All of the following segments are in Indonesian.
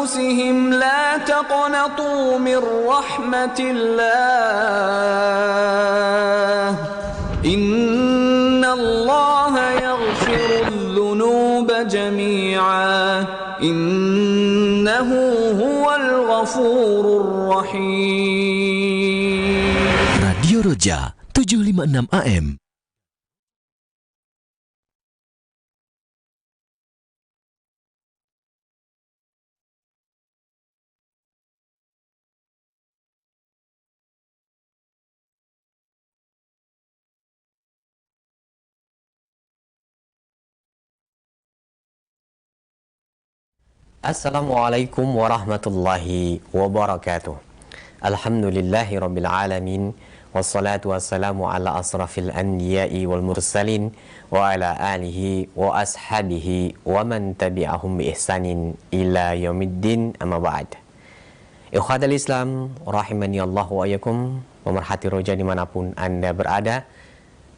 أنفسهم لا تقنطوا من رحمة الله إن الله يغفر الذنوب جميعا إنه هو الغفور الرحيم. Radio Roja 756 AM. Assalamualaikum warahmatullahi wabarakatuh. Alhamdulillahi rabbil alamin. Wassalatu wassalamu ala asrafil anbiya'i wal mursalin wa ala alihi wa ashabihi wa man tabi'ahum bi ihsanin ila yaumiddin, amma ba'd. Ikhwatal Islam rahimani Allah wa iyyakum, pemerhati roja dimanapun Anda berada,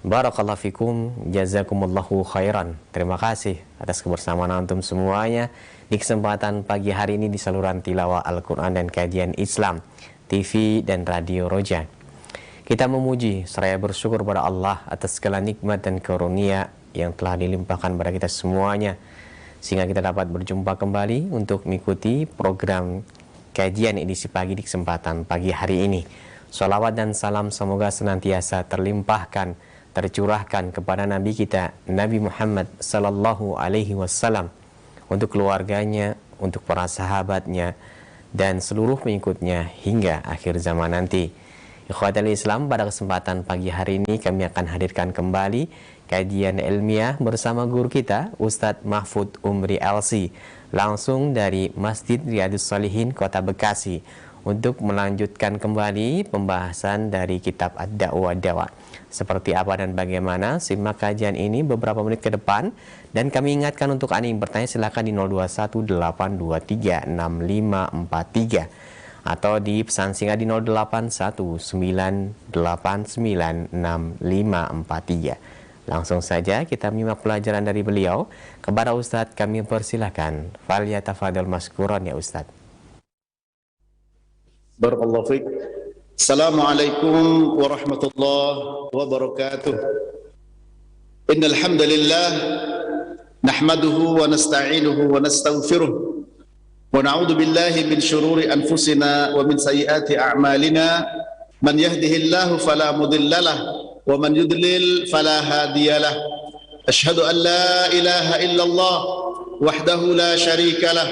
barakallahu fikum, jazakumullahu khairan. Terima kasih atas kebersamaan antum semuanya di kesempatan pagi hari ini di saluran tilawah Al-Quran dan kajian Islam TV dan Radio Roja. Kita memuji seraya bersyukur pada Allah atas segala nikmat dan karunia yang telah dilimpahkan pada kita semuanya, sehingga kita dapat berjumpa kembali untuk mengikuti program kajian edisi pagi di kesempatan pagi hari ini. Sholawat dan salam semoga senantiasa terlimpahkan, tercurahkan kepada Nabi kita, Nabi Muhammad sallallahu alaihi wasallam, untuk keluarganya, untuk para sahabatnya, dan seluruh pengikutnya hingga akhir zaman nanti. Ikhwatal Islam, pada kesempatan pagi hari ini kami akan hadirkan kembali kajian ilmiah bersama guru kita, Ustadz Mahfud Umri LC, langsung dari Masjid Riyadhus Shalihin, Kota Bekasi, untuk melanjutkan kembali pembahasan dari kitab Ad-Da'wah Dawa. Seperti apa dan bagaimana, simak kajian ini beberapa menit ke depan. Dan kami ingatkan untuk Anda yang bertanya, silakan di 0218236543 atau di pesan singkat di 0819896543. Langsung saja kita menyimak pelajaran dari beliau. Kepada Ustadz kami persilahkan. Falyatafadhal mashkuran ya Ustadz. Barakallahu fiik. Assalamualaikum warahmatullahi wabarakatuh. Innal hamdalillah nahmaduhu wa nasta'inuhu wa nastaghfiruh wa na'udzu billahi min shururi anfusina wa min sayyiati a'malina. Man yahdihillahu fala mudhillalah wa man yudlil fala hadiyalah. Ashhadu an la ilaha illallah wahdahu la syarikalah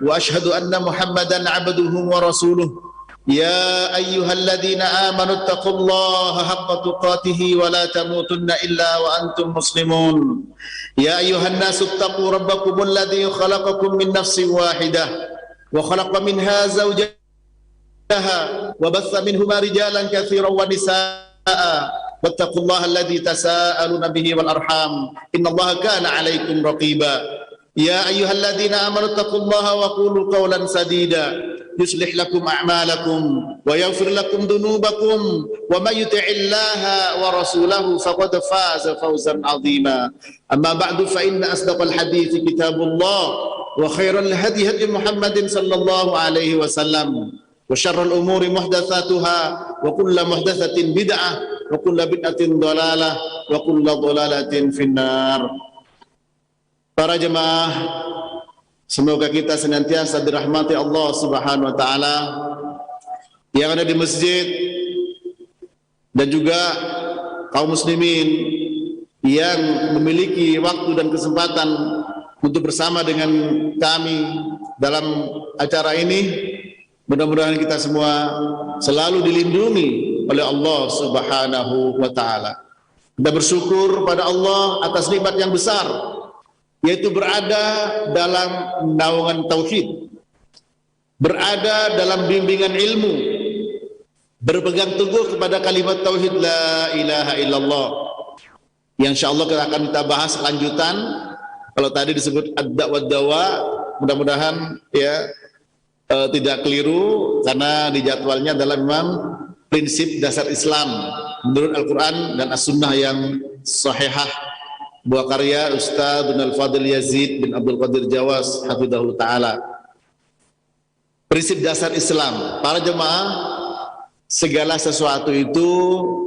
wa ashhadu anna Muhammadan 'abduhu wa rasuluh. يا أيها الذين آمنوا اتقوا الله حق تقاته ولا تموتن إلا وأنتم مسلمون. يا أيها الناس اتقوا ربكم الذي خلقكم من نفس واحدة وخلق منها زوجها وبث منهما رجالا كثيرا ونساء واتقوا الله الذي تساءلون به والأرحام إن الله كان عليكم رقيبا. يا أيها الذين آمنوا اتقوا الله وقولوا قولا سديدا يصلح لكم أعمالكم ويغفر لكم ذنوبكم ومن يطع الله ورسوله فقد فاز فوزا عظيما. أما بعد فإن أصدق الحديث كتاب الله وخير الهدي هدي محمد صلى الله عليه وسلم وشر الأمور محدثاتها وكل محدثة بدعة وكل بدعة ضلالة وكل ضلالة في النار. Para jemaah, semoga kita senantiasa dirahmati Allah Subhanahu wa taala yang ada di masjid dan juga kaum muslimin yang memiliki waktu dan kesempatan untuk bersama dengan kami dalam acara ini. Mudah-mudahan kita semua selalu dilindungi oleh Allah Subhanahu wa taala. Kita bersyukur pada Allah atas nikmat yang besar, yaitu berada dalam naungan tauhid, berada dalam bimbingan ilmu, berpegang teguh kepada kalimat tauhid la ilaha illallah, yang insyaallah kita bahas lanjutan. Kalau tadi disebut ad-da'wah dawa, mudah-mudahan ya tidak keliru, karena di jadwalnya adalah memang prinsip dasar Islam menurut Al-Quran dan As-Sunnah yang sahihah. Buah karya Ustaz bin Al-Fadil Yazid bin Abdul Qadir Jawas hafidhahullah ta'ala. prinsip dasar Islam. Para jemaah, segala sesuatu itu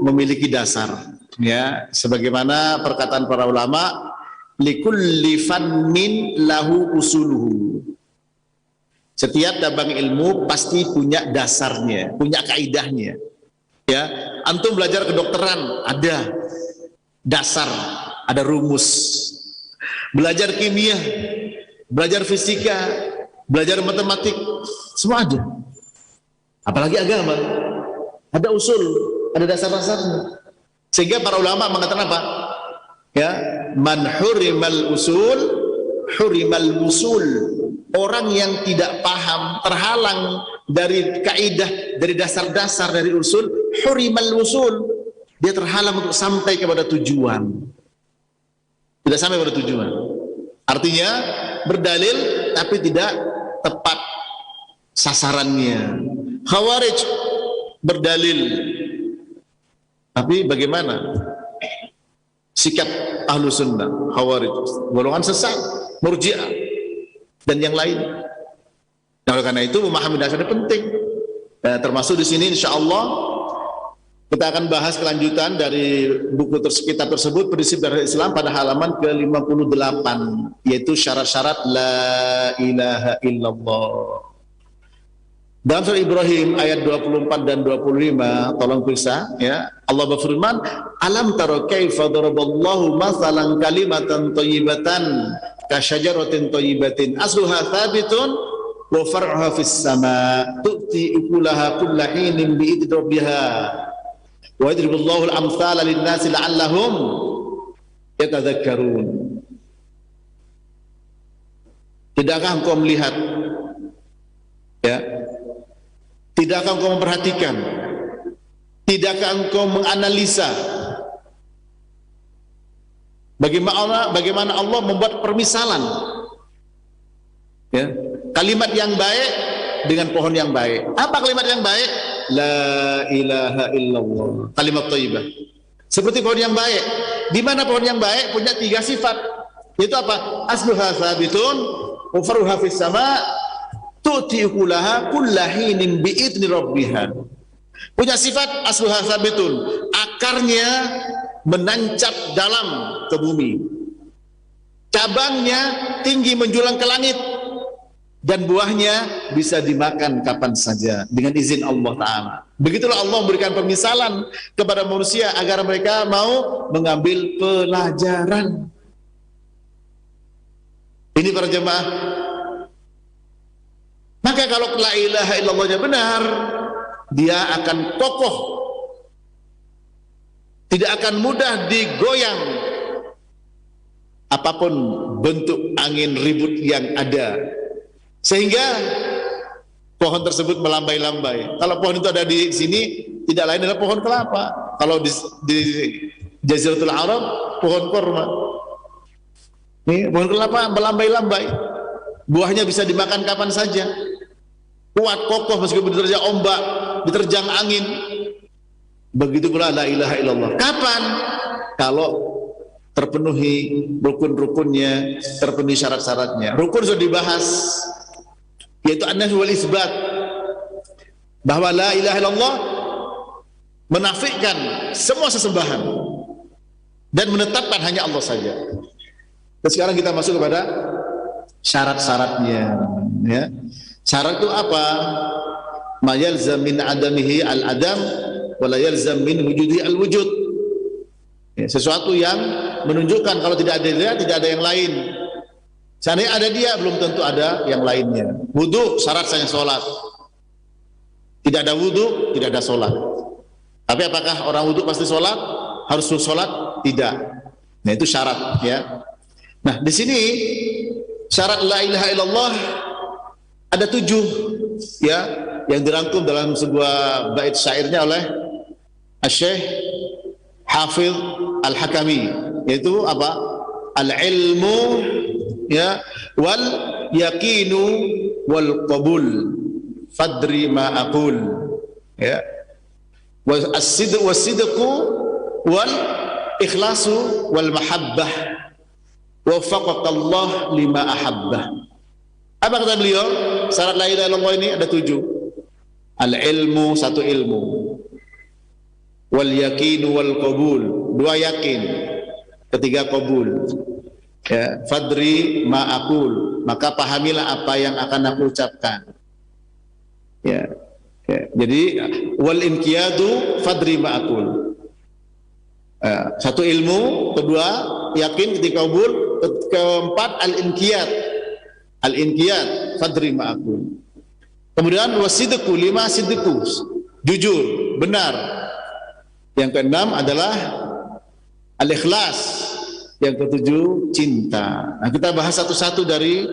memiliki dasar. Ya, sebagaimana perkataan para ulama, likulli fannin lahu usuluhu. Setiap cabang ilmu pasti punya dasarnya, punya kaidahnya. Ya, antum belajar kedokteran ada dasar, ada rumus. Belajar kimia, belajar fisika, belajar matematik, semua ada. Apalagi agama, ada usul, ada dasar-dasarnya. Sehingga para ulama mengatakan apa? Ya, man hurimal usul, hurimal wusul. Orang yang tidak paham, terhalang dari kaidah, dari dasar-dasar, dari usul, hurimal wusul. Dia terhalang untuk sampai kepada tujuan. Tidak sampai pada tujuan. Artinya berdalil tapi tidak tepat sasarannya. Khawarij berdalil, tapi bagaimana sikap ahlu sunnah? Khawarij golongan sesat, Murji'ah dan yang lain. Nah, oleh karena itu memahami dasarnya penting. Termasuk di sini insya Allah kita akan bahas kelanjutan dari buku kitab tersebut, prinsip dari Islam, pada halaman ke-58, yaitu syarat-syarat la ilaha illallah. Dalam surah Ibrahim ayat 24 dan 25, tolong periksa ya. Allah berfirman, "Alam tara kaifa daraballahu mathalan kalimatan thayyibatan ka syajaratin thayyibatin asluha thabitun wa far'uha fis sama tu'ti ukulaha kulla hinin bi idni rabbiha wa yadribullahu al-amthala lin-nasi la'allahum yatadhakkarun." Tidakkah engkau melihat, ya, tidakkah engkau memperhatikan, tidakkah engkau menganalisa bagaimana Allah membuat permisalan, ya, kalimat yang baik dengan pohon yang baik. Apa kalimat yang baik? La ilaha illallah, kalimat thayyibah. Seperti pohon yang baik. Di mana pohon yang baik punya 3 sifat. Yaitu apa? Asluha sabitun wa faruha fis sama tu'ti ukulaha kulla hinin bi'idni rabbiha. Punya sifat asluha sabitun, akarnya menancap dalam ke bumi, cabangnya tinggi menjulang ke langit, dan buahnya bisa dimakan kapan saja dengan izin Allah Ta'ala. Begitulah Allah memberikan permisalan kepada manusia agar mereka mau mengambil pelajaran. Ini para jemaah. Maka kalau la ilaha illallahnya benar, dia akan kokoh, tidak akan mudah digoyang apapun bentuk angin ribut yang ada, sehingga pohon tersebut melambai-lambai. Kalau pohon itu ada di sini, tidak lain adalah pohon kelapa. Kalau di Jaziratul Arab, pohon korma. Nih, pohon kelapa melambai-lambai, buahnya bisa dimakan kapan saja, kuat kokoh meskipun diterjang ombak, diterjang angin. Begitu pula la ilaha illallah. Kapan? Kalau terpenuhi rukun-rukunnya, terpenuhi syarat-syaratnya. Rukun sudah dibahas, yaitu an-nafy wal isbat, bahwa la ilaha illallah menafikan semua sesembahan dan menetapkan hanya Allah saja. Dan sekarang kita masuk kepada syarat-syaratnya, ya. Syarat itu apa? Ma yalzam min adamihi al-adam wa la yalzam min wujudihi al-wujud. Ya, sesuatu yang menunjukkan kalau tidak ada dia, tidak ada yang lain. Seandainya ada dia, belum tentu ada yang lainnya. Wudu syarat sahnya sholat. Tidak ada wudu, tidak ada sholat. Tapi apakah orang wudu pasti sholat? Harus sholat? Tidak. Nah, itu syarat, ya. Nah, di sini syarat la ilaha illallah ada 7, ya, yang dirangkum dalam sebuah bait syairnya oleh Syekh Hafidh Al-Hakami, yaitu apa? Al-ilmu, ya, wal yaqinu wal qabul fadri ma aqul, ya, was-sidqu wal ikhlasu wal mahabbah wafaqakallah lima ahabbah. Apa kata beliau? Syarat la ilaha illallah ini ada 7. Al-ilmu, 1 ilmu. Wal yakinu wal qabul, 2 yakin. 3 qabul. Ya, fadri ma aqul, maka pahamilah apa yang akan aku ucapkan. Ya. Jadi wal inqiyadu fadri ma aqul. 1 ilmu, 2 yakin, 3 qabul, 4 al-inqiyad. Al-inqiyad fadri ma aqul. Kemudian wasidqu, 5 sidqu, jujur, benar. Yang ke-6 adalah al-ikhlas. Yang ke-7 cinta. Nah, kita bahas satu-satu dari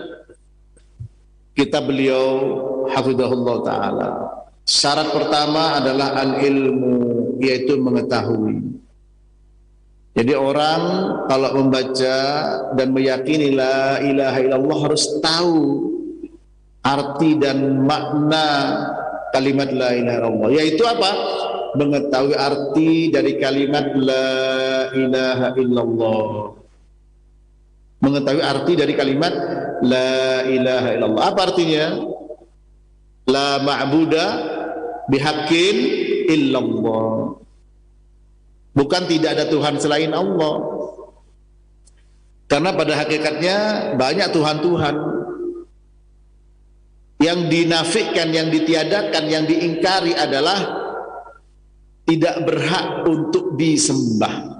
kitab beliau hafizahullah taala. Syarat pertama adalah al-ilmu, yaitu mengetahui. Jadi orang kalau membaca dan meyakini la ilaha illallah harus tahu arti dan makna kalimat la ilaha illallah, yaitu apa? Mengetahui arti dari kalimat la ilaha illallah. Mengetahui arti dari kalimat la ilaha illallah. Apa artinya? La ma'buda bihaqqin illallah. Bukan tidak ada Tuhan selain Allah. Karena pada hakikatnya banyak Tuhan-Tuhan. Yang dinafikan, yang ditiadakan, yang diingkari adalah tidak berhak untuk disembah.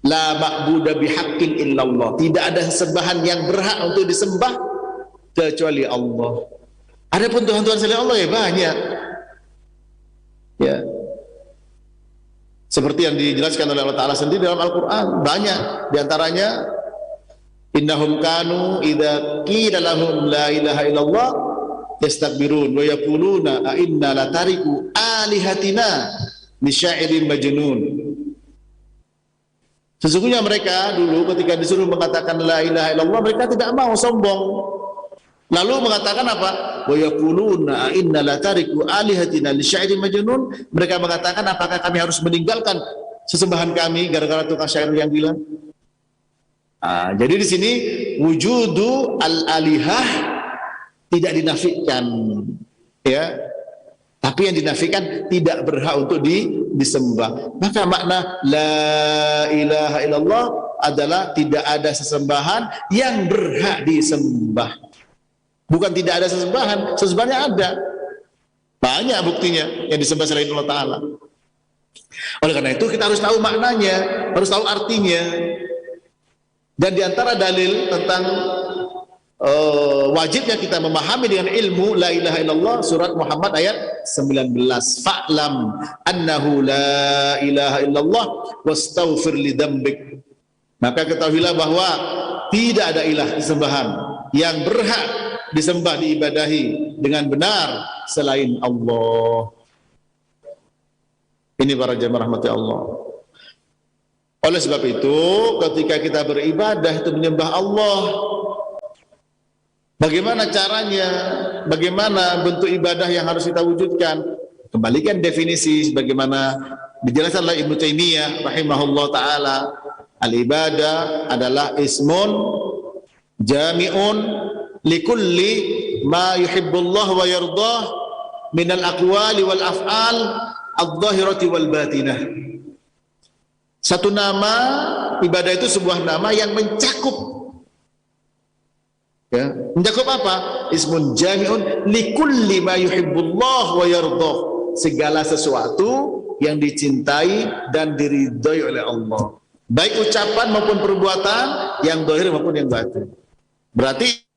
La ma'buda bihaqqin illallah. Tidak ada sembahan yang berhak untuk disembah kecuali Allah. Adapun Tuhan-Tuhan selain Allah ya banyak. Ya. Seperti yang dijelaskan oleh Allah Ta'ala sendiri dalam Al-Quran, banyak. Di antaranya, innahum kanu idza qila lahum la ilaha illallah yastakbirun wa yaquluna a inna la tariku alihatina li syairin majnun. Sesungguhnya mereka dulu ketika disuruh mengatakan la ilaha illallah, mereka tidak mau, sombong. Lalu mengatakan apa? Wa yaquluna inna la tariku alihatina li syairin majnun. Mereka mengatakan, apakah kami harus meninggalkan sesembahan kami gara-gara tukang syair yang gila? Jadi di sini wujudu al-alihah tidak dinafikan, ya. Tapi yang dinafikan tidak berhak untuk disembah. Maka makna la ilaha illallah adalah tidak ada sesembahan yang berhak disembah. Bukan tidak ada sesembahan, sesembahannya ada. Banyak buktinya yang disembah selain Allah Ta'ala. Oleh karena itu kita harus tahu maknanya, harus tahu artinya. Dan diantara dalil tentang wajibnya kita memahami dengan ilmu la ilaha illallah, surat Muhammad ayat 19. Fa'lam annahu la ilaha illallah wastaghfir li dzambik. Maka ketahuilah bahwa tidak ada ilah sembahan yang berhak disembah, diibadahi dengan benar selain Allah. Ini para jemaah rahmati Allah. Oleh sebab itu, ketika kita beribadah itu menyembah Allah, bagaimana caranya? Bagaimana bentuk ibadah yang harus kita wujudkan? Kembalikan definisi sebagaimana dijelaskan oleh Ibnu Taimiyah rahimahullah taala. Al-ibadah adalah ismun jami'un likulli ma yuhibbullah wa yardah minal aqwali wal af'al adh-dhahirati wal batinah. Satu nama ibadah itu sebuah nama yang mencakup, ya, mencakup apa? Ismun jami'un likulli ma yuhibbullah wa yardah, segala sesuatu yang dicintai dan diridhai oleh Allah, baik ucapan maupun perbuatan, yang zahir maupun yang batin. Berarti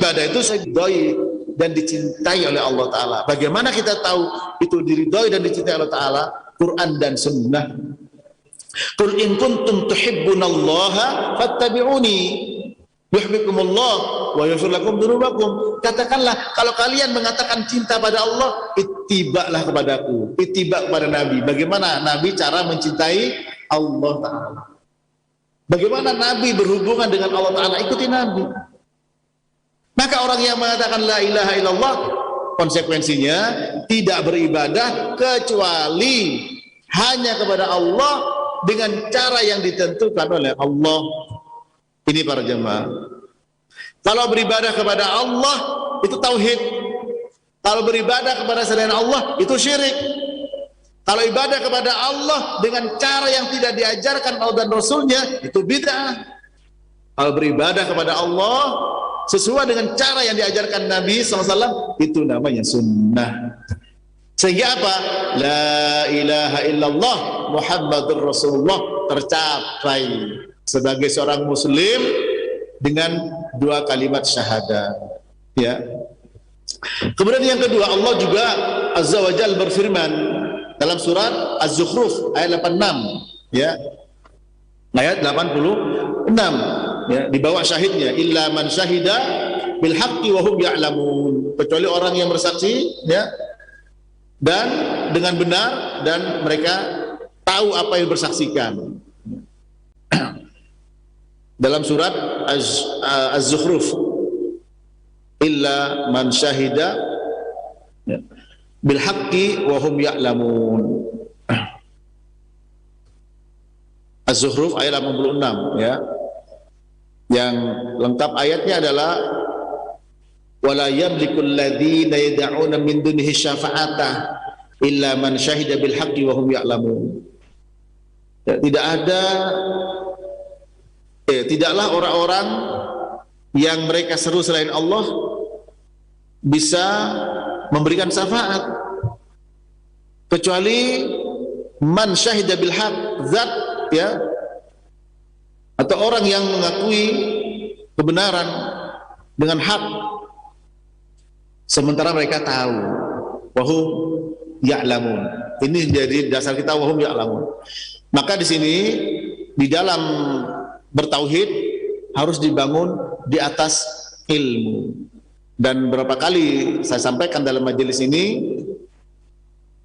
ibadah itu diridhai dan dicintai oleh Allah Ta'ala. Bagaimana kita tahu itu diridhai dan dicintai Allah Ta'ala? Quran dan Sunnah. Qul in kuntum tuhibbunallaha fattabi'uni yuhibbukumullah wa yaghfir lakum dzunubakum. Katakanlah, kalau kalian mengatakan cinta pada Allah, ittiba'lah kepadaku, ittiba' kepada Nabi. Bagaimana Nabi cara mencintai Allah Ta'ala? Bagaimana Nabi berhubungan dengan Allah Ta'ala? Ikuti Nabi. Maka orang yang mengatakan la ilaha illallah, konsekuensinya tidak beribadah kecuali hanya kepada Allah dengan cara yang ditentukan oleh Allah. Ini para jemaah. Kalau beribadah kepada Allah itu tauhid. Kalau beribadah kepada selain Allah itu syirik. Kalau ibadah kepada Allah dengan cara yang tidak diajarkan Allah dan Rasulnya itu bid'ah. Kalau beribadah kepada Allah sesuai dengan cara yang diajarkan Nabi SAW itu namanya sunnah. Sehingga apa? La ilaha illallah Muhammadur Rasulullah tercapai sebagai seorang muslim dengan 2 kalimat syahadat. Ya. Kemudian yang kedua, Allah juga Azza wa Jalla berfirman dalam surat Az-Zukhruf ayat 86, ya. Ayat 86, ya, di bawah syahidnya illa man syahida bil haqqi wa hum ya'lamun, kecuali orang yang bersaksi, ya, dan dengan benar dan mereka tahu apa yang bersaksikan. Dalam surat Az-Zukhruf illa man syahida, ya, bil haqqi wa hum ya'lamun. Az-Zukhruf ayat 86, ya. Yang lengkap ayatnya adalah wala yamlikul ladzina yad'una min dunihi syafa'ata illa man syahida bil haqqi wa hum ya'lamun. Tidak ada, tidaklah orang-orang yang mereka seru selain Allah bisa memberikan syafaat kecuali man syahida bil haq, zat, ya, atau orang yang mengakui kebenaran dengan hak sementara mereka tahu, wahum ya'lamun. Ini jadi dasar kita, wahum ya'lamun. Maka di sini di dalam bertauhid harus dibangun di atas ilmu. Dan berapa kali saya sampaikan dalam majelis ini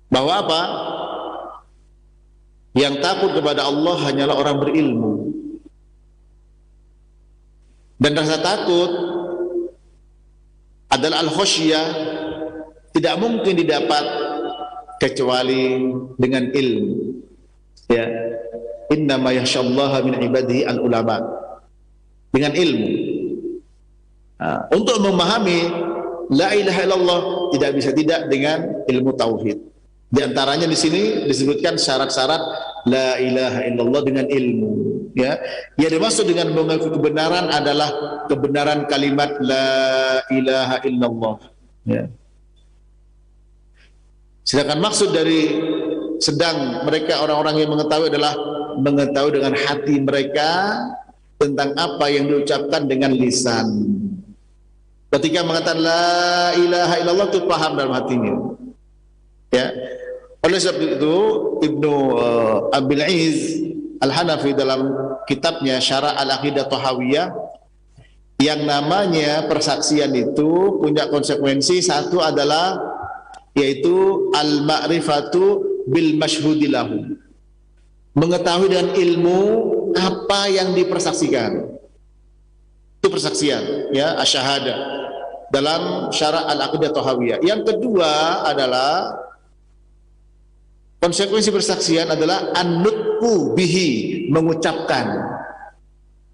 bahwa apa? Yang takut kepada Allah hanyalah orang berilmu. Dan rasa takut adalah al-khosyah, tidak mungkin didapat kecuali dengan ilmu. Ya, innama yakhsyallaha min ibadihi al-ulama, dengan ilmu. Nah, untuk memahami la ilaha illallah tidak bisa tidak dengan ilmu tauhid. Di antaranya di sini disebutkan syarat-syarat la ilaha illallah dengan ilmu, ya. Yang dimaksud dengan mengakui kebenaran adalah kebenaran kalimat la ilaha illallah, ya. Sedangkan maksud dari sedang mereka orang-orang yang mengetahui adalah mengetahui dengan hati mereka tentang apa yang diucapkan dengan lisan. Ketika mengatakan la ilaha illallah itu paham dalam hatinya, ya. Oleh sebab itu Ibnu Abil Izz Al-Hanafi dalam kitabnya Syarah Al-Aqidah Thahawiyah, yang namanya persaksian itu punya konsekuensi. Satu adalah yaitu al-ma'rifatu bil masyhudilahu, mengetahui dengan ilmu apa yang dipersaksikan. Itu persaksian, ya, asyhada dalam Syarah Al-Aqidah Thahawiyah. Yang kedua adalah konsekuensi persaksian adalah an-nutqu bihi, mengucapkan.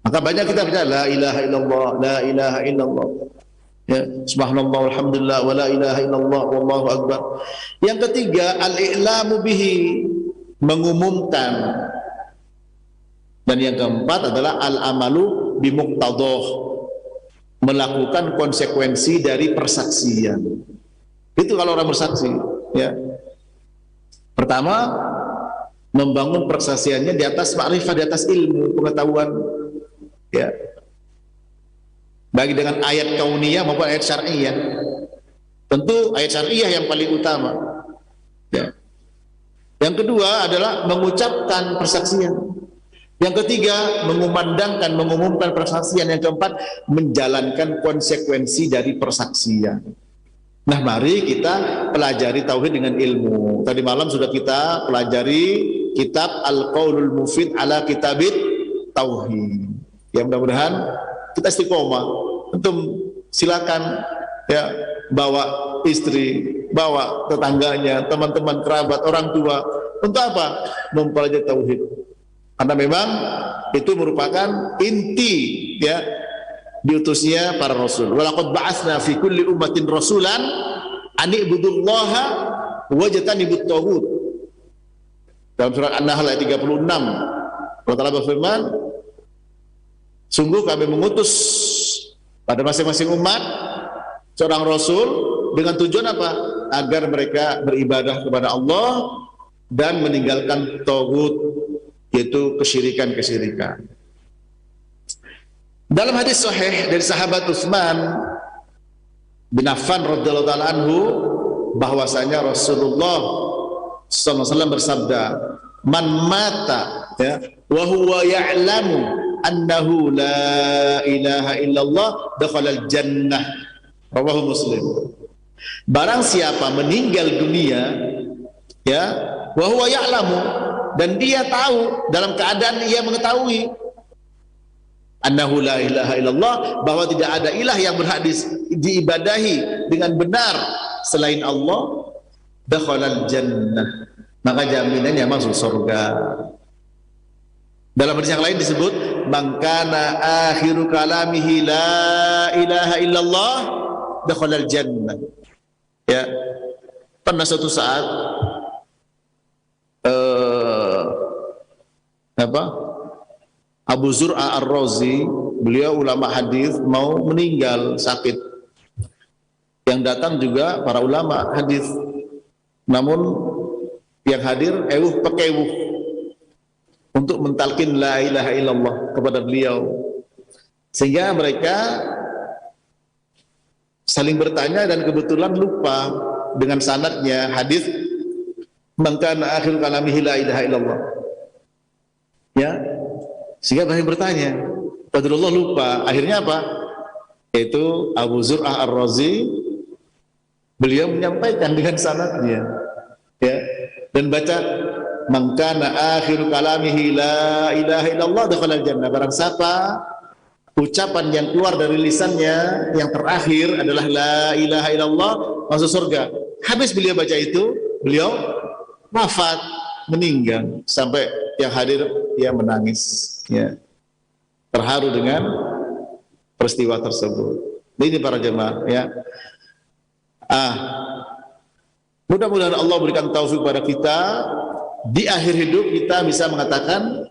Maka banyak kita bicara la ilaha illallah, la ilaha illallah, ya, subhanallah walhamdulillah wa la ilaha illallah wallahu akbar. Yang ketiga al-i'lamu bihi, mengumumkan. Dan yang keempat adalah al-amalu bimuqtadhah, melakukan konsekuensi dari persaksian. Itu kalau orang bersaksi, ya. Pertama, membangun persaksiannya di atas makrifat, di atas ilmu, pengetahuan, ya. Baik dengan ayat kauniyah maupun ayat syar'iyah. Tentu ayat syar'iyah yang paling utama, ya. Yang kedua adalah mengucapkan persaksian. Yang ketiga, mengumumkan persaksian. Yang keempat, menjalankan konsekuensi dari persaksian. Nah, mari kita pelajari tauhid dengan ilmu. Tadi malam sudah kita pelajari kitab Al-Qaulul Mufid ala Kitabit Tauhid. Ya, mudah-mudahan kita istiqomah. Antum silakan, ya, bawa istri, bawa tetangganya, teman-teman, kerabat, orang tua. Untuk apa? Mempelajari tauhid. Karena memang itu merupakan inti ya diutusnya para rasul. Walaqad ba'atsna fi kulli ummatin rasulan an i'budullaha wajtanibut taghut. Dalam surat An-Nahl ayat 36 Allah Ta'ala berfirman, sungguh kami mengutus pada masing-masing umat seorang rasul dengan tujuan apa? Agar mereka beribadah kepada Allah dan meninggalkan taghut, yaitu kesyirikan-kesyirikan. Dalam hadis sahih dari sahabat Utsman bin Affan radhiyallahu ta'ala anhu bahwasanya Rasulullah sallallahu alaihi wasallam bersabda, "Man mata ya wa huwa ya'lamu annahu la ilaha illallah dakhalal jannah." Rawahu Muslim. Barang siapa meninggal dunia ya wa huwa ya'lamu, dan dia tahu, dalam keadaan ia mengetahui annahu la ilaha illallah, bahwa tidak ada ilah yang berhak diibadahi dengan benar selain Allah, dakhalal jannah, maka jaminannya masuk surga. Dalam hadis yang lain disebut, man kana akhiru kalamihi la ilaha illallah dakhalal jannah. Ya, pernah suatu saat Abu Zur'a Ar-Razi, beliau ulama hadis, mau meninggal sakit. Yang datang juga para ulama hadis, namun yang hadir pekewuh untuk mentalkin la ilaha illallah kepada beliau, sehingga mereka saling bertanya dan kebetulan lupa dengan sanadnya hadis man kana akhir kalamihi la ilaha illallah, ya, sehingga banyak bertanya, qadarullah lupa. Akhirnya apa? Yaitu Abu Zur'ah Ar-Razi, beliau menyampaikan dengan sanadnya, ya, dan baca man kana akhir kalamihi la ilaha illallah dakhalal jannah. Barang siapa ucapan yang keluar dari lisannya yang terakhir adalah la ilaha illallah, masuk surga. Habis beliau baca itu, beliau wafat, meninggal. Sampai yang hadir dia menangis, ya, terharu dengan peristiwa tersebut. Ini para jemaah, ya. Mudah-mudahan Allah berikan taufik kepada kita, di akhir hidup kita bisa mengatakan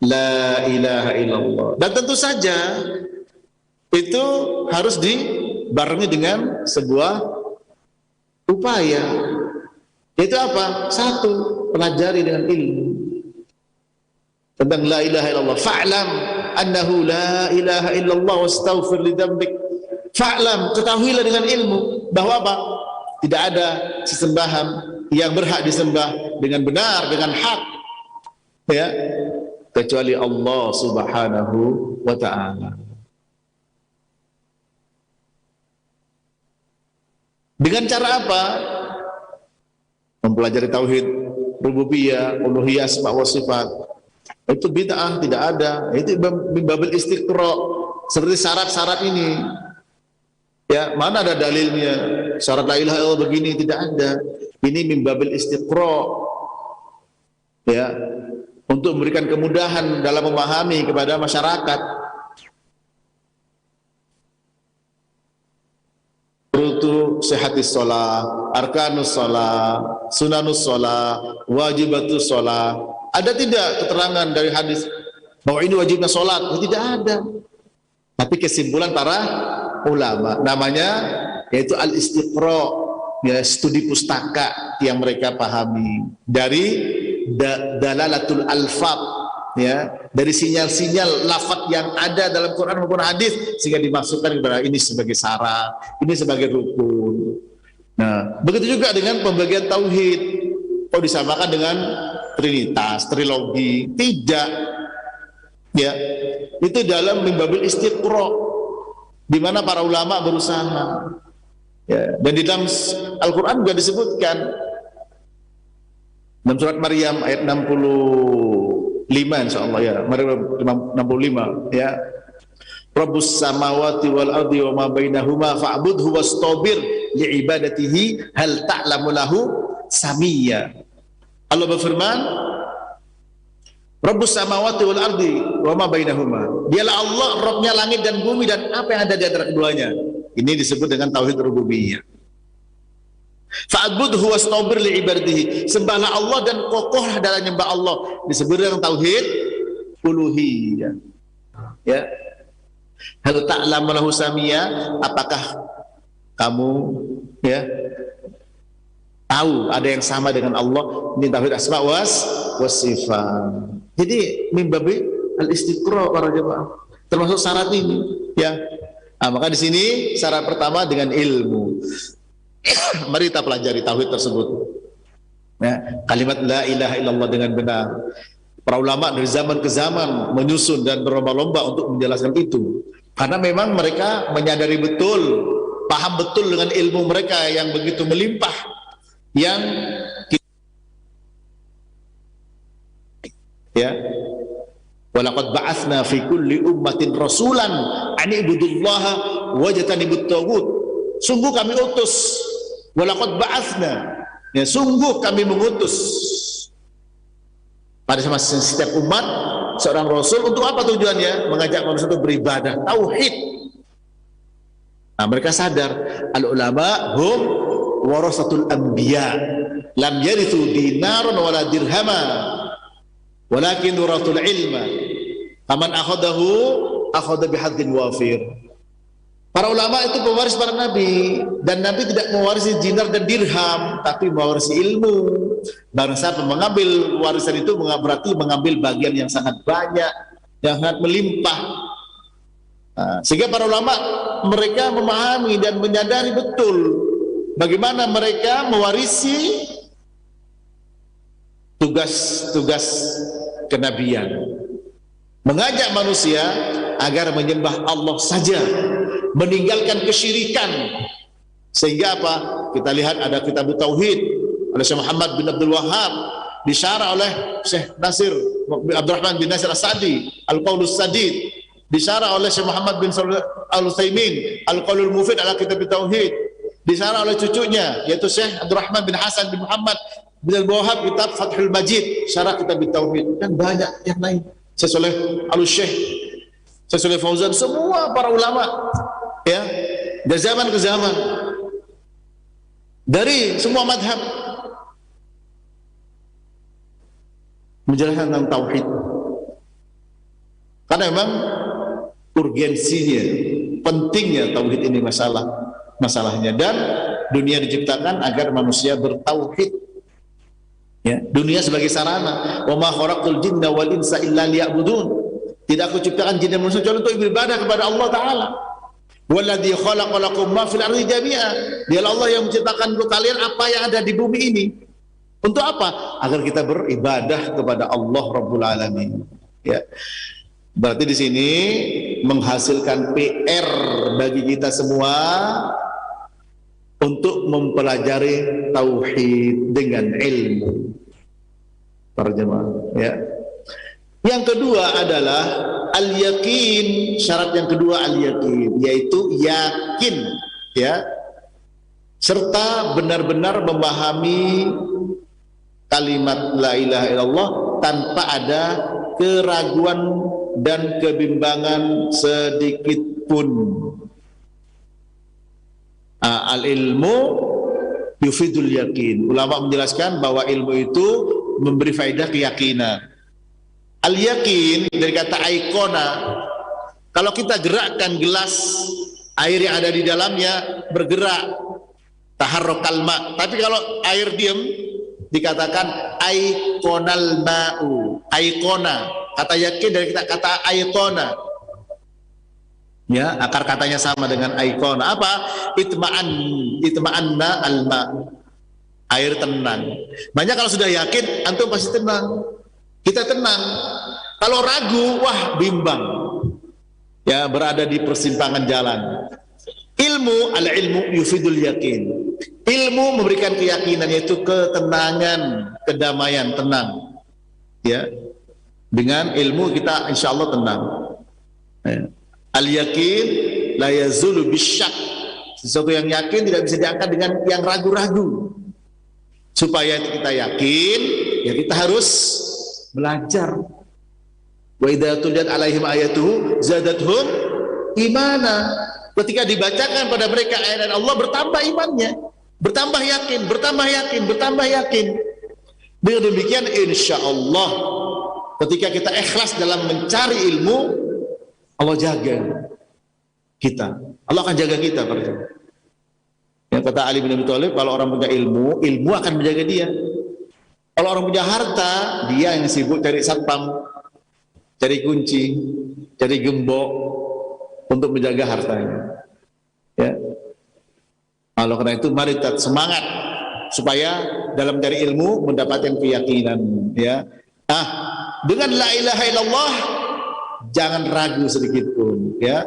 la ilaha illallah. Dan tentu saja itu harus dibarengi dengan sebuah upaya. Itu apa? Satu, pelajari dengan ilmu tentang la ilaha illallah. Fa'lam annahu la ilaha illallah wastaghfir li dzambik. Fa'lam, ketahuilah dengan ilmu bahwa apa? Tidak ada sesembahan yang berhak disembah dengan benar, dengan hak, ya, kecuali Allah Subhanahu wa ta'ala. Dengan cara apa? Mempelajari tauhid rububiyah, uluhiyah, asma wa sifat. Itu bid'ah, tidak ada. Itu babil istiqra, seperti syarat-syarat ini. Ya, mana ada dalilnya? Syarat la ilaha illallah begini, tidak ada. Ini min babil istiqra. Ya, untuk memberikan kemudahan dalam memahami kepada masyarakat. Rutu sihatis shalah, arkanus shalah, sunanus shalah, wajibatus shalah. Ada tidak keterangan dari hadis bahwa ini wajibnya sholat? Tidak ada. Tapi kesimpulan para ulama, namanya yaitu al-istiqra, ya, studi pustaka yang mereka pahami dari dalalatul alfaz, ya, dari sinyal-sinyal lafaz yang ada dalam Quran maupun hadis, sehingga dimasukkan kepada ini sebagai syarat, ini sebagai rukun. Nah, begitu juga dengan pembagian tauhid. Kok disamakan dengan trinitas, trilogi? Tidak. Ya, itu dalam mimbabil istiqra, di mana para ulama berusaha. Ya, dan di dalam Al-Quran juga disebutkan dalam surat Maryam ayat 65, insyaallah, ya, Maryam 65, ya. Rabbus samawati wal ardi wa ma bainahuma fa'budhu wastabir li'ibadatihi hal ta'lamu lahu samiyya. Allah berfirman, Rabbus samawati wal ardi wa ma bainahuma. Dialah Allah, Rabbnya langit dan bumi dan apa yang ada di antara keduanya. Ini disebut dengan tauhid rububiyah. Fa'budhu wastabir li ibadihi. Sembahlah Allah dan kokohlah dalam nyembah Allah. Disebut dengan tauhid uluhiyah. Ya. Hal ta'lamu lahu samia? Apakah kamu ya tahu ada yang sama dengan Allah? Ini tauhid asma was sifat. Jadi mimbabi al-istiqra para jemaah. Termasuk syarat ini, ya. Nah, maka di sini syarat pertama dengan ilmu. Mari kita pelajari tauhid tersebut. Ya, kalimat la ilaha illallah dengan benar. Para ulama dari zaman ke zaman menyusun dan berlomba-lomba untuk menjelaskan itu. Karena memang mereka menyadari betul, paham betul dengan ilmu mereka yang begitu melimpah, yang ya, walaqad ba'atsna fi kulli ummatin rasulan an ibudullaha wajtanibut taghut. Sungguh kami utus, walaqad ba'atsna, ya, sungguh kami mengutus pada setiap umat seorang rasul. Untuk apa tujuannya? Mengajak manusia untuk beribadah, tauhid. Nah, mereka sadar al ulama hum warasatul anbiya lam yarithu dinaran wala dirhama walakin waratul ilma faman akhadahu akhadha bihadzin wafir. Para ulama itu pewaris para nabi, dan nabi tidak mewarisi dinar dan dirham, tapi mewarisi ilmu. Barang siapa mengambil warisan itu berarti mengambil bagian yang sangat banyak, yang sangat melimpah. Nah, sehingga para ulama mereka memahami dan menyadari betul bagaimana mereka mewarisi tugas-tugas kenabian, mengajak manusia agar menyembah Allah saja, meninggalkan kesyirikan. Sehingga apa? Kita lihat ada kitab Tauhid oleh Syekh Muhammad bin Abdul Wahhab, disyarah oleh Syekh Nasir Abdurrahman bin Nasir As-Sa'di, Al-Qaulus Sadid, disyarah oleh Syekh Muhammad bin Al-Utsaimin, Al-Qaulul Mufid ala kitab Tauhid, disyarah oleh cucunya yaitu Syekh Abdurrahman bin Hasan bin Muhammad bin Abdul Wahhab, kitab Fathul Majid, syarah kitab Tauhid, dan banyak yang lain. Syekh Saleh Al-Syekh, Syekh Saleh Fauzan, semua para ulama ya dari zaman ke zaman, dari semua madhab menjelaskan tentang tauhid. Karena memang urgensinya, pentingnya tauhid ini masalahnya, dan dunia diciptakan agar manusia bertauhid. Ya, dunia sebagai sarana. Wa ma khalaqtul jinna wal insa illa liya'budun. Tidak aku ciptakan jin dan manusia kecuali untuk beribadah kepada Allah Ta'ala. Walladzi khalaqa lakum ma fil ardi jami'a. Dialah Allah yang menciptakan untuk kalian apa yang ada di bumi ini. Untuk apa? Agar kita beribadah kepada Allah Rabbul Alamin. Ya. Berarti di sini menghasilkan PR bagi kita semua untuk mempelajari tauhid dengan ilmu. Para jemaah, ya. Yang kedua adalah al-yakin. Syarat yang kedua al-yakin, yaitu yakin, ya, serta benar-benar memahami kalimat la ilaha illallah tanpa ada keraguan dan kebimbangan sedikit pun. Al-ilmu yufidul yakin. Ulama menjelaskan bahwa ilmu itu memberi faedah keyakinan. Al-yakin dari kata aikona. Kalau kita gerakkan gelas, air yang ada di dalamnya bergerak, taharrukal ma. Tapi kalau air diam, dikatakan aikonal ma'u. Aikona. Kata yakin dari kata aikona. Ya, akar katanya sama dengan aikona. Apa? Itma'anna al-ma. Air tenang. Makanya kalau sudah yakin, antum pasti tenang. Kita tenang. Kalau ragu, wah bimbang. Ya, berada di persimpangan jalan. Ilmu, al-ilmu yufidul yakin. Ilmu memberikan keyakinan, yaitu ketenangan, kedamaian, tenang. Ya. Dengan ilmu kita insya Allah tenang. Ya. Al-yakin la yazulu bisyak. Sesuatu yang yakin tidak bisa diangkat dengan yang ragu-ragu. Supaya kita yakin, ya kita harus belajar Wa idza tuliyat alaihim ayatuhu zadatuhum imana. Ketika dibacakan pada mereka ayat Allah, bertambah imannya, bertambah yakin, bertambah yakin, bertambah yakin. Dengan demikian insya Allah ketika kita ikhlas dalam mencari ilmu, Allah jaga kita. Allah akan jaga kita. Yang kata Ali bin Abi Thalib, kalau orang punya ilmu, ilmu akan menjaga dia. Kalau orang punya harta, dia yang sibuk cari satpam, cari kunci, cari gembok untuk menjaga hartanya. Ya. Kalau karena itu mari kita semangat supaya dalam mencari ilmu mendapatkan keyakinan. Ya. Dengan la ilaha illallah jangan ragu sedikit pun. Ya.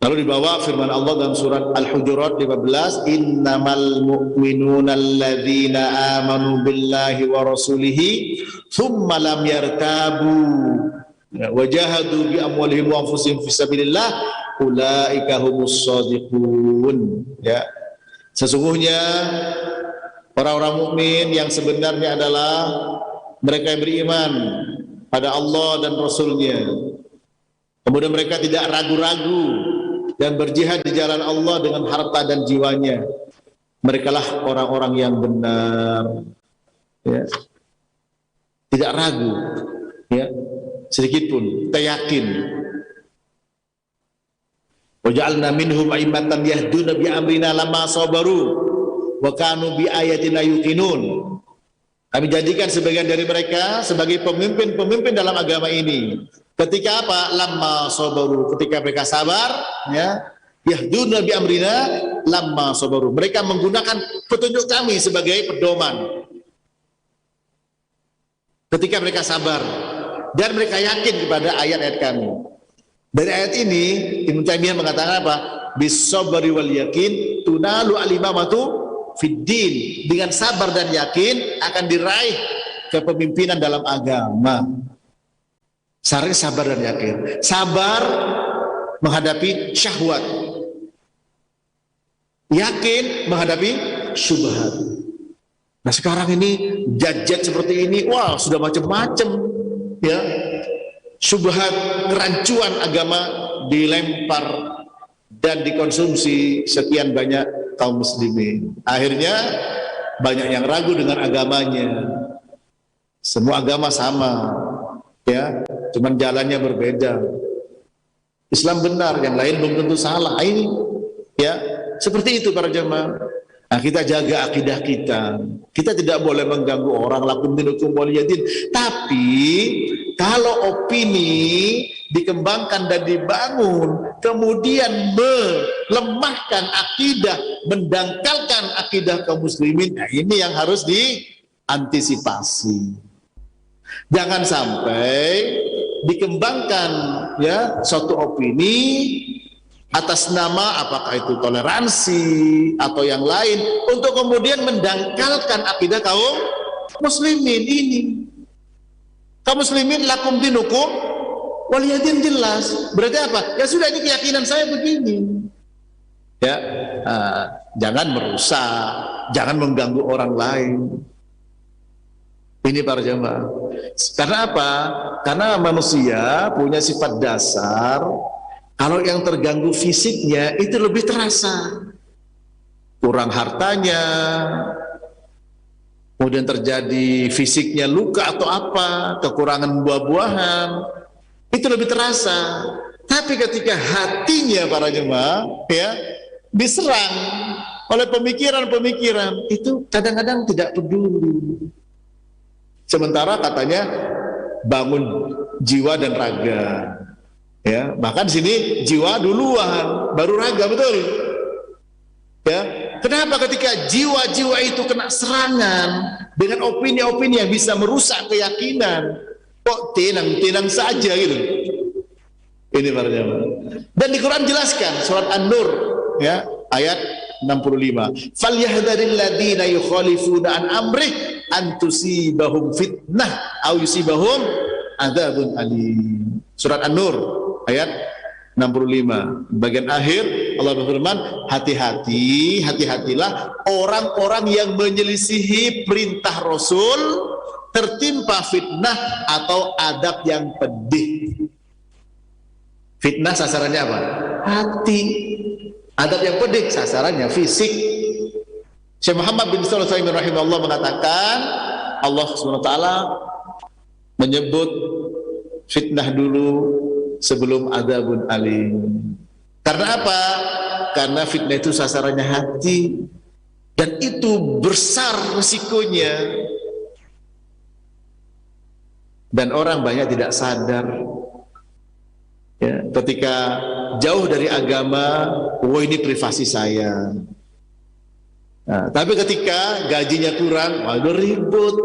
Lalu dibawa firman Allah dalam surat Al-Hujurat 15, innamal mu'minuna alladzina amanu billahi wa rasulihi thumma lam yartabu wa jahadu bi amwalihim wa anfusihim fisabilillah ulaika humus shadiqun. Ya. Sesungguhnya orang-orang mukmin yang sebenarnya adalah mereka yang beriman pada Allah dan Rasulnya. Kemudian mereka tidak ragu-ragu dan berjihad di jalan Allah dengan harta dan jiwanya. Merekalah orang-orang yang benar. Ya. Tidak ragu, ya, sedikit pun. Kita yakin. Wa ja'alna minhum a'immatan yahduna bi amrina lamma sabaru wa kanu bi ayatina yuqinun. Kami jadikan sebagian dari mereka sebagai pemimpin-pemimpin dalam agama ini. Ketika apa? Lamma sabaru, ketika mereka sabar, ya. Yahduna bi amrina lamma sabaru. Mereka menggunakan petunjuk kami sebagai pedoman. Ketika mereka sabar dan mereka yakin kepada ayat-ayat kami. Dari ayat ini Ibnu Taimiyah mengatakan apa? Bis-sabri wal yakin tunalu al-imamatu fid din. Dengan sabar dan yakin akan diraih kepemimpinan dalam agama. Syaratnya sabar dan yakin. Sabar menghadapi syahwat, yakin menghadapi syubhat. Nah sekarang ini jajat seperti ini, wah sudah macam-macam, ya. Syubhat, kerancuan agama dilempar dan dikonsumsi sekian banyak kaum muslimin. Akhirnya banyak yang ragu dengan agamanya. Semua agama sama, ya, cuman jalannya berbeda. Islam benar, yang lain belum tentu salah. Ini, ya, seperti itu para jemaah. Nah, kita jaga akidah kita. Kita tidak boleh mengganggu orang, lakum dinukum waliyadin. Tapi kalau opini dikembangkan dan dibangun, kemudian melemahkan akidah, mendangkalkan akidah kaum muslimin, nah ini yang harus diantisipasi. Jangan sampai dikembangkan, ya, suatu opini atas nama apakah itu toleransi atau yang lain untuk kemudian mendangkalkan akidah kaum muslimin ini. Kaum muslimin lakum dinukum waliyadin, jelas. Berarti apa? Ya sudah, ini keyakinan saya begini. Ya, jangan merusak, jangan mengganggu orang lain. Ini para jemaah. Karena apa? Karena manusia punya sifat dasar. Kalau yang terganggu fisiknya itu lebih terasa. Kurang hartanya, kemudian terjadi fisiknya luka atau apa, kekurangan buah-buahan, itu lebih terasa. Tapi ketika hatinya para jemaah, ya, diserang oleh pemikiran-pemikiran, itu kadang-kadang tidak peduli. Sementara katanya bangun jiwa dan raga, ya, bahkan di sini jiwa duluan, baru raga, betul? Ya, kenapa ketika jiwa-jiwa itu kena serangan dengan opini-opini yang bisa merusak keyakinan, kok tenang-tenang saja gitu? Ini para jemaah. Dan di Quran jelaskan surat An-Nur, ya, ayat 65. Falyahdharil ladzina yukhalifuna an amrih an tusibahum fitnah aw yusibahum adzabun alim. Surat An-Nur ayat 65. Bagian akhir Allah berfirman, hati-hati, hati-hatilah orang-orang yang menyelisihi perintah Rasul tertimpa fitnah atau adab yang pedih. Fitnah sasarannya apa? Hati. Adab yang pedih sasarannya fisik. Syekh Muhammad bin Shalih Al-Utsaimin rahimahullah mengatakan Allah SWT menyebut fitnah dulu sebelum adzabun alim. Karena apa? Karena fitnah itu sasarannya hati, dan itu besar resikonya, dan orang banyak tidak sadar ya, ketika jauh dari agama, wah ini privasi saya. Nah, tapi ketika gajinya kurang, waduh ribut.